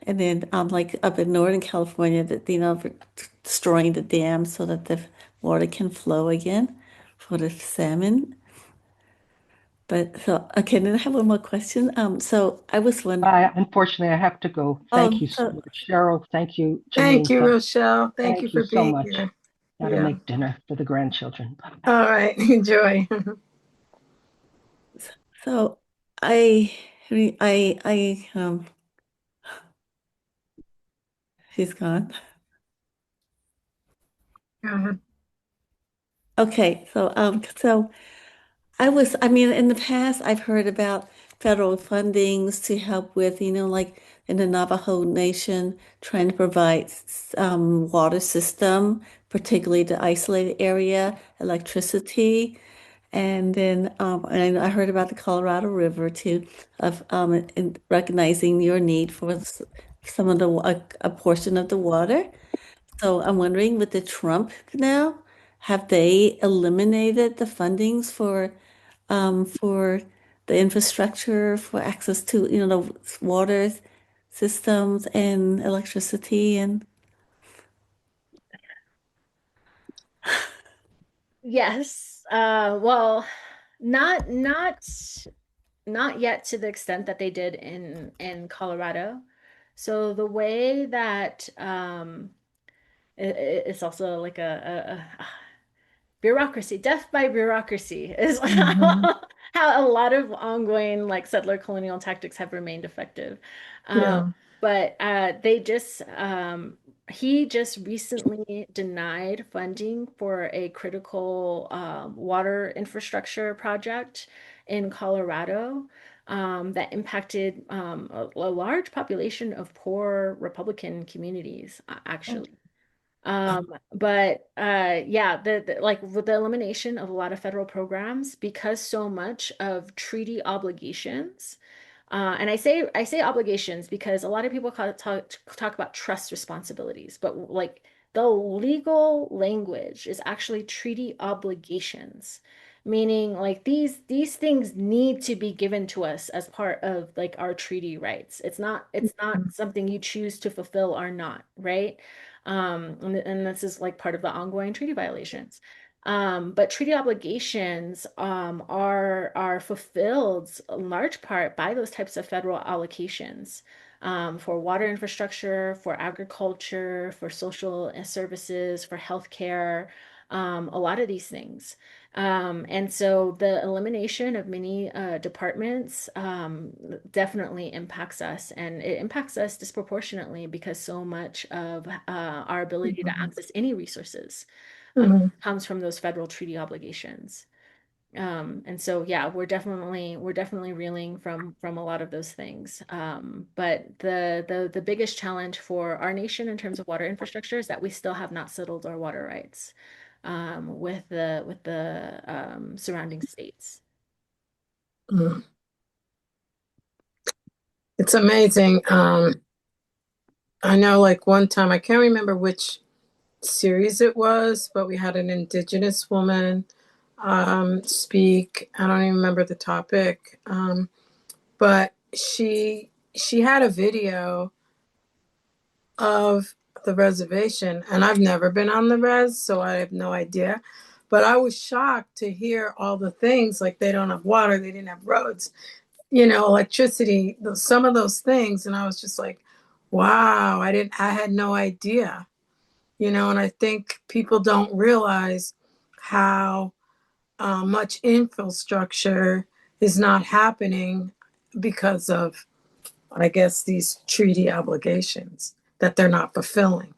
And then like up in Northern California, that destroying the dams so that the water can flow again for the salmon. But so okay, then I have one more question. So I was wondering, Unfortunately, I have to go. Thank you so so much, Cheryl. Thank you, Thank Janine. you, Rochelle. Thank you Thank you for so being much. here. Got to Yeah. make dinner for the grandchildren. Bye-bye. All right. Enjoy. so I I she's gone. Go ahead. Okay, so I mean, in the past, I've heard about federal fundings to help with, like in the Navajo Nation, trying to provide water system, particularly the isolated area, electricity. And then and I heard about the Colorado River too, of in recognizing your need for some of a portion of the water. So I'm wondering, with the Trump now, have they eliminated the fundings for the infrastructure for access to, the water systems and electricity and Yes. Well, not not not yet to the extent that they did in Colorado. So the way that it's also like a bureaucracy, death by bureaucracy is Mhm. how a lot of ongoing like settler colonial tactics have remained effective. Um, Yeah. but he just recently denied funding for a critical water infrastructure project in Colorado that impacted a large population of poor Republican communities, actually. But yeah, like with the elimination of a lot of federal programs, because so much of treaty obligations, and I say obligations because a lot of people talk about trust responsibilities, but like the legal language is actually treaty obligations, meaning like these things need to be given to us as part of like our treaty rights. It's not something you choose to fulfill or not, right? And this is like part of the ongoing treaty violations. But treaty obligations are fulfilled in large part by those types of federal allocations for water infrastructure, for agriculture, for social services, for healthcare, a lot of these things. And so the elimination of many departments definitely impacts us, and it impacts us disproportionately because so much of our ability to Mhm. access any resources Mhm. comes from those federal treaty obligations. And so yeah, we're definitely reeling from a lot of those things. But the biggest challenge for our nation in terms of water infrastructure is that we still have not settled our water rights with the surrounding states. Mhm. It's amazing. I know, like one time, I can't remember which series it was, but we had an Indigenous woman speak. I don't even remember the topic, but she had a video of the reservation, and I've never been on the res, so I have no idea. But I was shocked to hear all the things like they don't have water, they didn't have roads, electricity, some of those things, and I was just like, wow, I had no idea. And I think people don't realize how much infrastructure is not happening because of, I guess, these treaty obligations that they're not fulfilling,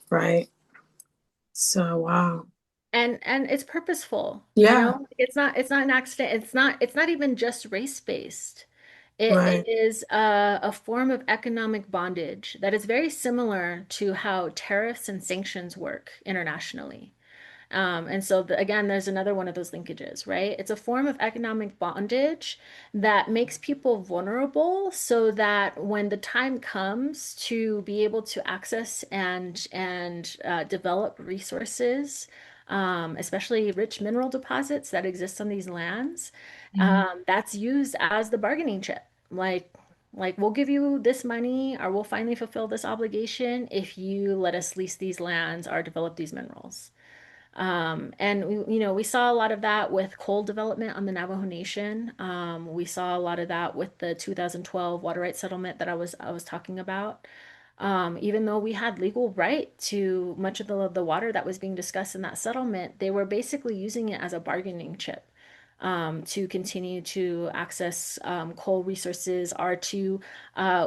right? So, wow. And it's purposeful, Yeah, it's not an accident. It's not even just race-based. It right. is a form of economic bondage that is very similar to how tariffs and sanctions work internationally. And so again, there's another one of those linkages, right? It's a form of economic bondage that makes people vulnerable so that when the time comes to be able to access and develop resources, especially rich mineral deposits that exist on these lands, that's used as the bargaining chip. Like we'll give you this money or we'll finally fulfill this obligation if you let us lease these lands or develop these minerals. And we saw a lot of that with coal development on the Navajo Nation. We saw a lot of that with the 2012 water rights settlement that I was talking about. Even though we had legal right to much of the water that was being discussed in that settlement, they were basically using it as a bargaining chip to continue to access coal resources or to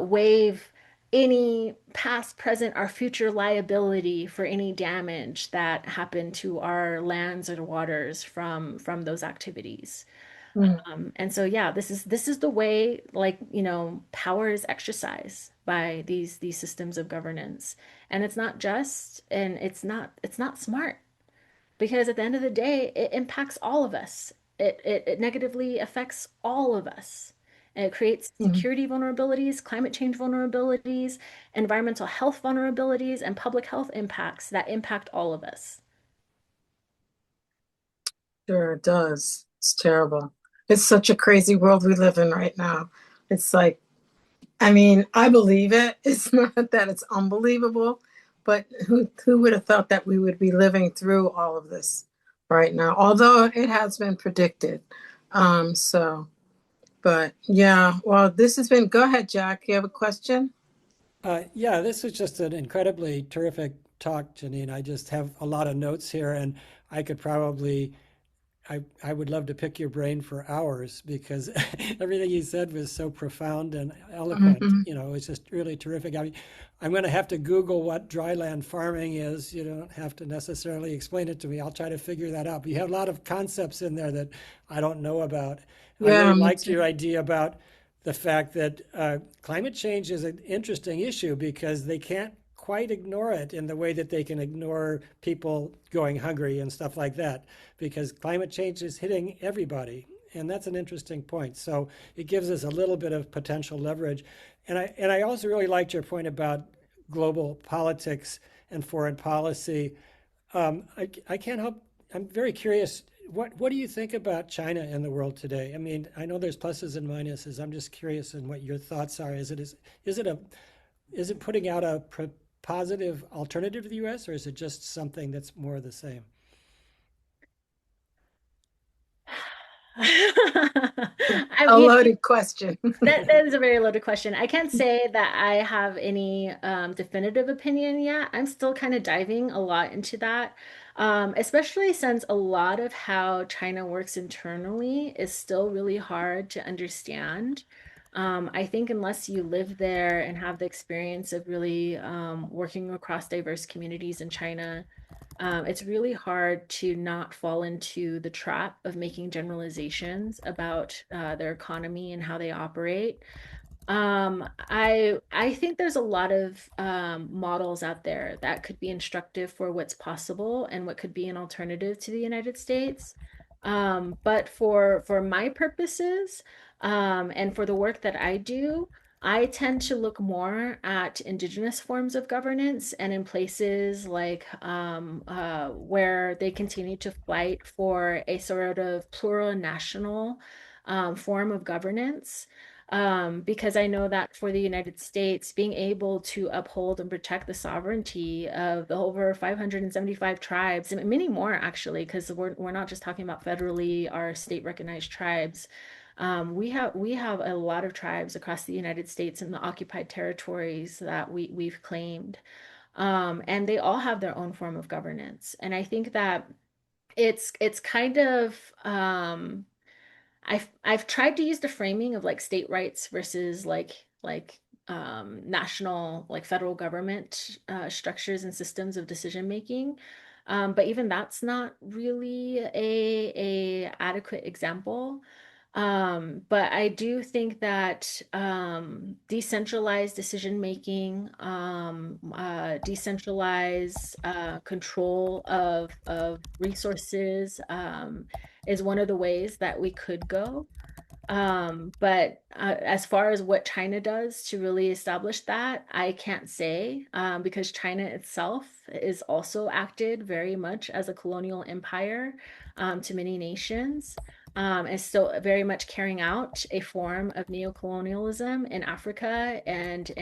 waive any past, present, or future liability for any damage that happened to our lands or waters from those activities. Mm, And so yeah, this is the way like, power is exercised by these systems of governance. And it's not just and it's not smart because at the end of the day, it impacts all of us. It negatively affects all of us. And it creates mm. security vulnerabilities, climate change vulnerabilities, environmental health vulnerabilities, and public health impacts that impact all of us. Sure it does. It's terrible. It's such a crazy world we live in right now. It's like, I mean, I believe it. It's not that it's unbelievable, but who would have thought that we would be living through all of this right now? Although it has been predicted. So, but yeah, well, this has been, go ahead, Jack. You have a question? Yeah, this was just an incredibly terrific talk, Janine. I just have a lot of notes here, and I could probably I would love to pick your brain for hours because everything you said was so profound and eloquent. Mhm. You know, it's just really terrific. I mean, I'm going to have to Google what dryland farming is. You don't have to necessarily explain it to me. I'll try to figure that out. But you have a lot of concepts in there that I don't know about. I Yeah, really me liked too. your idea about the fact that climate change is an interesting issue because they can't quite ignore it in the way that they can ignore people going hungry and stuff like that, because climate change is hitting everybody. And that's an interesting point. So it gives us a little bit of potential leverage. And I also really liked your point about global politics and foreign policy. I can't help, I'm very curious. What do you think about China in the world today? I mean, I know there's pluses and minuses. I'm just curious in what your thoughts are. Is it putting out a positive alternative to the U.S., or is it just something that's more of the same? I A mean, loaded question. that is a very loaded question. I can't say that I have any definitive opinion yet. I'm still kind of diving a lot into that, especially since a lot of how China works internally is still really hard to understand. I think unless you live there and have the experience of really working across diverse communities in China, it's really hard to not fall into the trap of making generalizations about their economy and how they operate. I think there's a lot of models out there that could be instructive for what's possible and what could be an alternative to the United States. But for my purposes, and for the work that I do, I tend to look more at indigenous forms of governance and in places like where they continue to fight for a sort of plurinational form of governance, because I know that for the United States, being able to uphold and protect the sovereignty of the over 575 tribes, and many more actually, because we're not just talking about federally or state recognized tribes. We have a lot of tribes across the United States and the occupied territories that we've claimed. And they all have their own form of governance. And I think that it's kind of I've tried to use the framing of like state rights versus national, like federal government structures and systems of decision making. But even that's not really a adequate example. But I do think that decentralized decision making, decentralized control of resources, is one of the ways that we could go. But as far as what China does to really establish that, I can't say, because China itself is also acted very much as a colonial empire to many nations. And still very much carrying out a form of neocolonialism in Africa and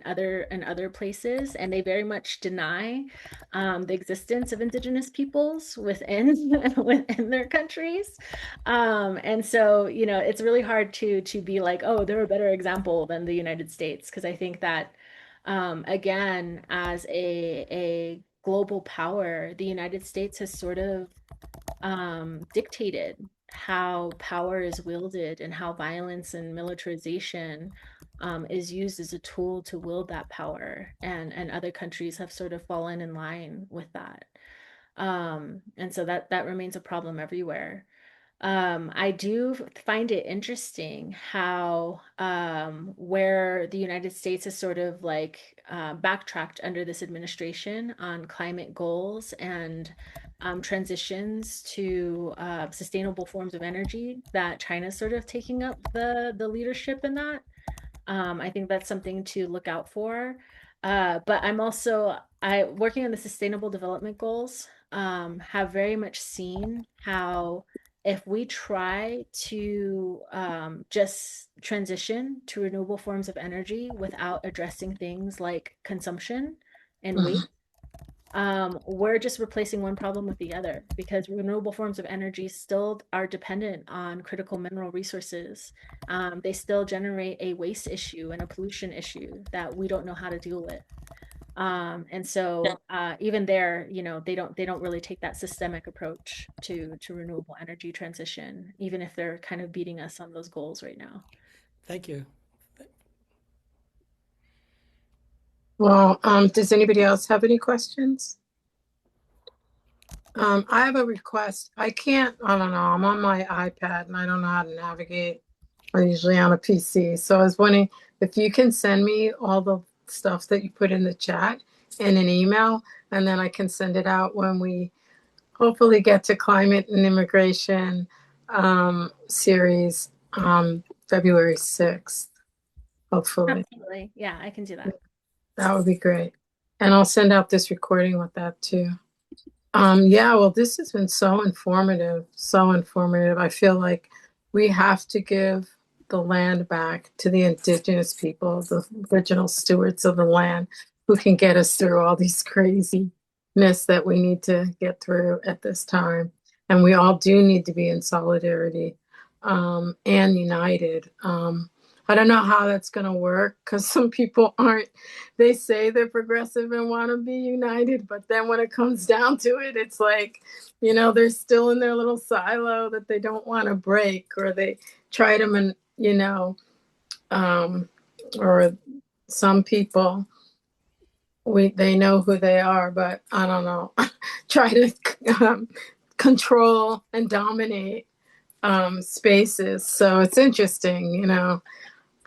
other places, and they very much deny the existence of indigenous peoples within within their countries. And so, it's really hard to be like, oh, they're a better example than the United States, because I think that, again, as a global power, the United States has sort of dictated how power is wielded and how violence and militarization is used as a tool to wield that power. And other countries have sort of fallen in line with that. And so that remains a problem everywhere. I do find it interesting how where the United States has sort of like backtracked under this administration on climate goals and transitions to sustainable forms of energy, that China's sort of taking up the leadership in that. I think that's something to look out for. But I working on the Sustainable Development Goals, have very much seen how if we try to just transition to renewable forms of energy without addressing things like consumption and waste, we're just replacing one problem with the other, because renewable forms of energy still are dependent on critical mineral resources. They still generate a waste issue and a pollution issue that we don't know how to deal with. And so even there, they don't really take that systemic approach to renewable energy transition, even if they're kind of beating us on those goals right now. Thank you. Well, does anybody else have any questions? I have a request. I don't know, I'm on my iPad and I don't know how to navigate. I'm usually on a PC. So I was wondering if you can send me all the stuff that you put in the chat in an email, and then I can send it out when we hopefully get to Climate and Immigration series February 6th, hopefully. Absolutely. Yeah, I can do that. That would be great. And I'll send out this recording with that too. Yeah, well, this has been so informative, so informative. I feel like we have to give the land back to the indigenous people, the original stewards of the land, who can get us through all these craziness that we need to get through at this time. And we all do need to be in solidarity and united. I don't know how that's going to work because some people aren't. They say they're progressive and want to be united, but then when it comes down to it, it's like, they're still in their little silo that they don't want to break, or they try to, or some people, they know who they are, but I don't know, try to control and dominate spaces. So it's interesting,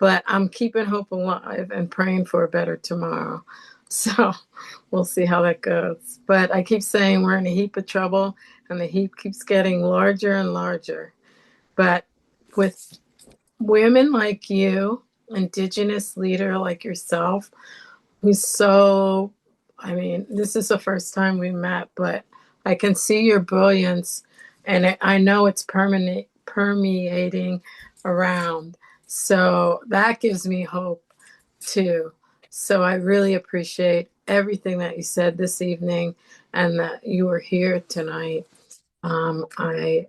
but I'm keeping hope alive and praying for a better tomorrow. So we'll see how that goes. But I keep saying we're in a heap of trouble, and the heap keeps getting larger and larger. But with women like you, Indigenous leader like yourself, who's so, I mean, this is the first time we met, but I can see your brilliance, and I know it's permeating around. So that gives me hope too. So I really appreciate everything that you said this evening and that you were here tonight. I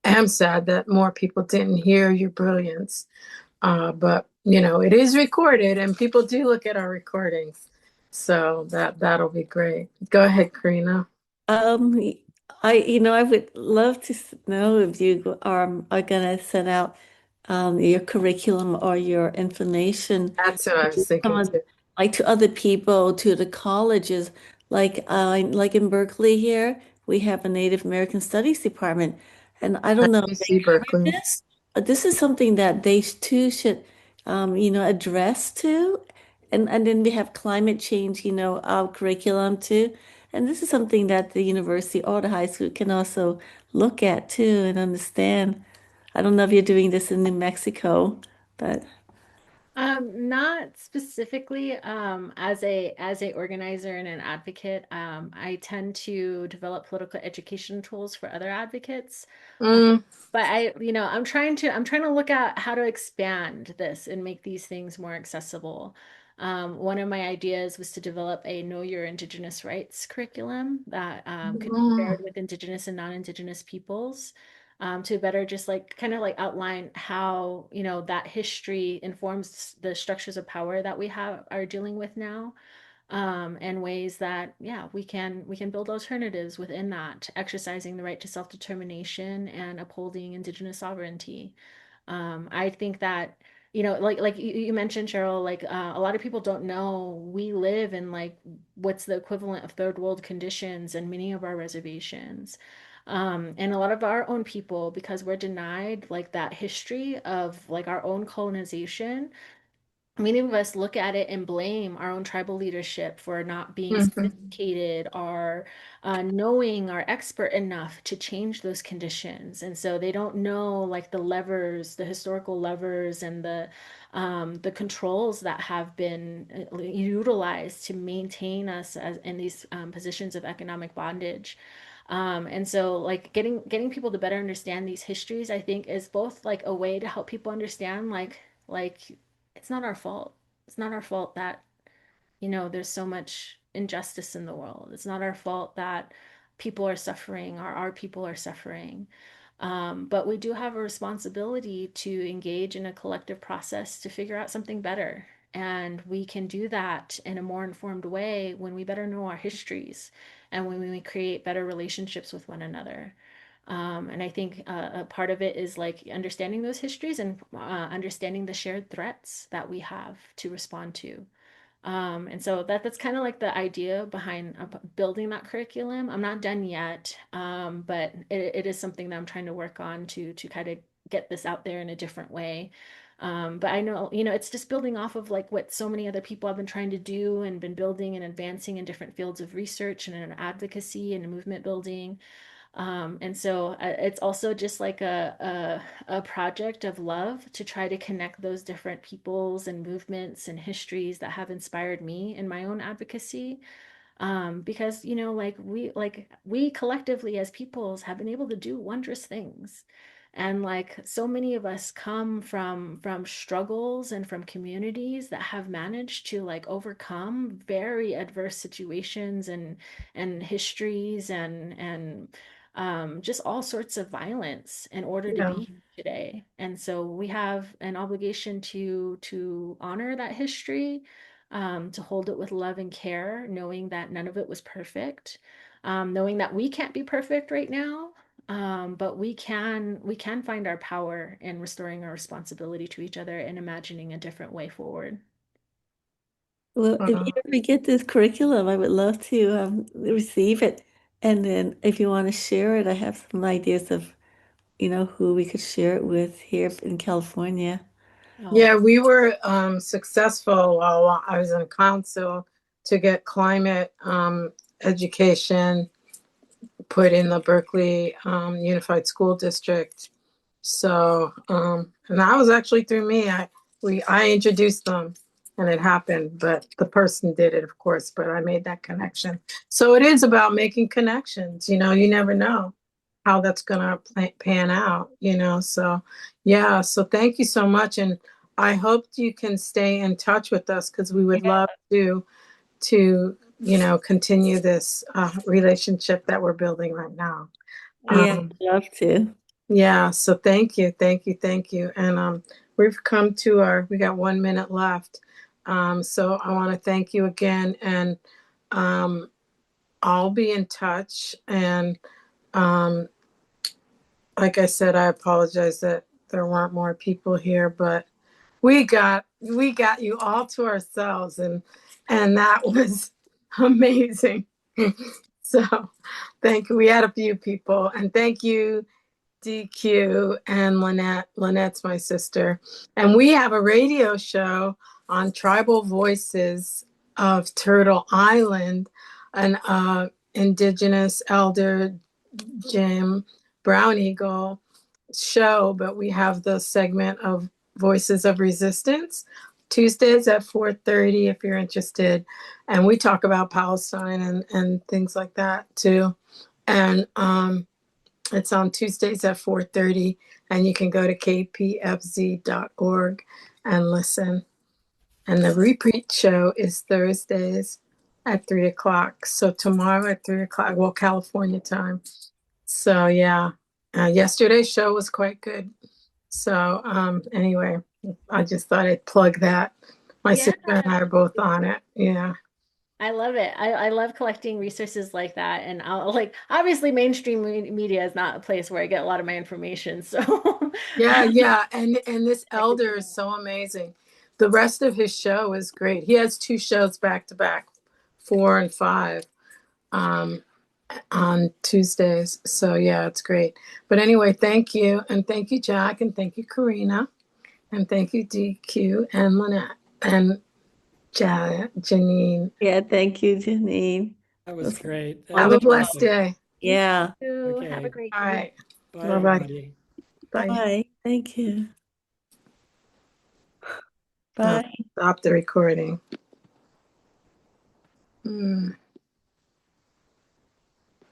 am sad that more people didn't hear your brilliance. But it is recorded and people do look at our recordings. So that'll be great. Go ahead, Karina. Um, I would love to know if you are gonna send out your curriculum or your information That's what I was to thinking too. like to other people, to the colleges. Like in Berkeley here, we have a Native American Studies department, and I I don't know if they see cover Berkeley. this, but this is something that they too should, address to. And then we have climate change, our curriculum too. And this is something that the university or the high school can also look at too and understand. I don't know if you're doing this in New Mexico, but Not specifically, as a organizer and an advocate. I tend to develop political education tools for other advocates. Mm, But I'm trying to look at how to expand this and make these things more accessible. One of my ideas was to develop a Know Your Indigenous Rights curriculum that could be mm, shared with Indigenous and non-Indigenous peoples, to better just like kind of like outline how, that history informs the structures of power that we are dealing with now, and ways that, yeah, we can build alternatives within that, exercising the right to self-determination and upholding Indigenous sovereignty. I think that, like you mentioned, Cheryl, like a lot of people don't know we live in like what's the equivalent of third world conditions in many of our reservations. And a lot of our own people, because we're denied like that history of like our own colonization, many of us look at it and blame our own tribal leadership for not being mhm, sophisticated or knowing or expert enough to change those conditions. And so they don't know like the levers, the historical levers, and the controls that have been utilized to maintain us in these positions of economic bondage. And so like getting people to better understand these histories, I think is both like a way to help people understand like it's not our fault. It's not our fault that, there's so much injustice in the world. It's not our fault that people are suffering or our people are suffering. But we do have a responsibility to engage in a collective process to figure out something better. And we can do that in a more informed way when we better know our histories and when we create better relationships with one another. And I think a part of it is like understanding those histories and understanding the shared threats that we have to respond to. And so that's kind of like the idea behind building that curriculum. I'm not done yet, but it is something that I'm trying to work on to kind of get this out there in a different way. But I know, it's just building off of like what so many other people have been trying to do and been building and advancing in different fields of research and in advocacy and movement building. And so it's also just like a project of love to try to connect those different peoples and movements and histories that have inspired me in my own advocacy. Because like we collectively as peoples have been able to do wondrous things. And like so many of us come from struggles and from communities that have managed to like overcome very adverse situations and histories and just all sorts of violence in order to Yeah. be here today. And so we have an obligation to honor that history, to hold it with love and care, knowing that none of it was perfect, knowing that we can't be perfect right now, but we can find our power in restoring our responsibility to each other and imagining a different way forward. Well, if you ever get this curriculum, I would love to receive it. And then if you want to share it, I have some ideas of, who we could share it with here in California. Oh, Yeah, we were successful while I was in council to get climate education put in the Berkeley Unified School District. So, and that was actually through me. I introduced them, and it happened. But the person did it, of course. But I made that connection. So it is about making connections. You never know how that's gonna pan out. So yeah. So thank you so much, and I hope you can stay in touch with us because we would love to continue this relationship that we're building right now. Yeah, Um, I'd love to. yeah, so thank you, thank you, thank you. And we've come to we got 1 minute left. So I want to thank you again, and I'll be in touch. And um, like I said, I apologize that there weren't more people here, but we got you all to ourselves, and that was amazing. So thank you. We had a few people, and thank you, DQ and Lynette. Lynette's my sister. And we have a radio show on Tribal Voices of Turtle Island, an Indigenous elder Jim Brown Eagle show, but we have the segment of Voices of Resistance Tuesdays at 4:30 if you're interested. And we talk about Palestine and things like that too. And it's on Tuesdays at 4:30, and you can go to kpfz.org and listen. And the repeat show is Thursdays at 3 o'clock. So tomorrow at 3 o'clock, well, California time. So yeah, yesterday's show was quite good. So anyway, I just thought I'd plug that. My yeah. sister and I are both on it. Yeah. I love it. I love collecting resources like that. And I'll like, obviously mainstream media is not a place where I get a lot of my information. So Yeah, yeah. And this elder is so amazing. The rest of his show is great. He has two shows back to back, 4 and 5, um, on Tuesdays. So yeah, it's great. But anyway, thank you. And thank you, Jack, and thank you, Karina, and thank you, DQ and Lynette and Janine. Yeah, thank you, Janine. That was great. That Have was a blessed terrific. day. Yeah. have a Okay. great All day. right. Bye, Bye-bye. everybody. Bye. Bye. Thank you. I'll Bye. stop the recording.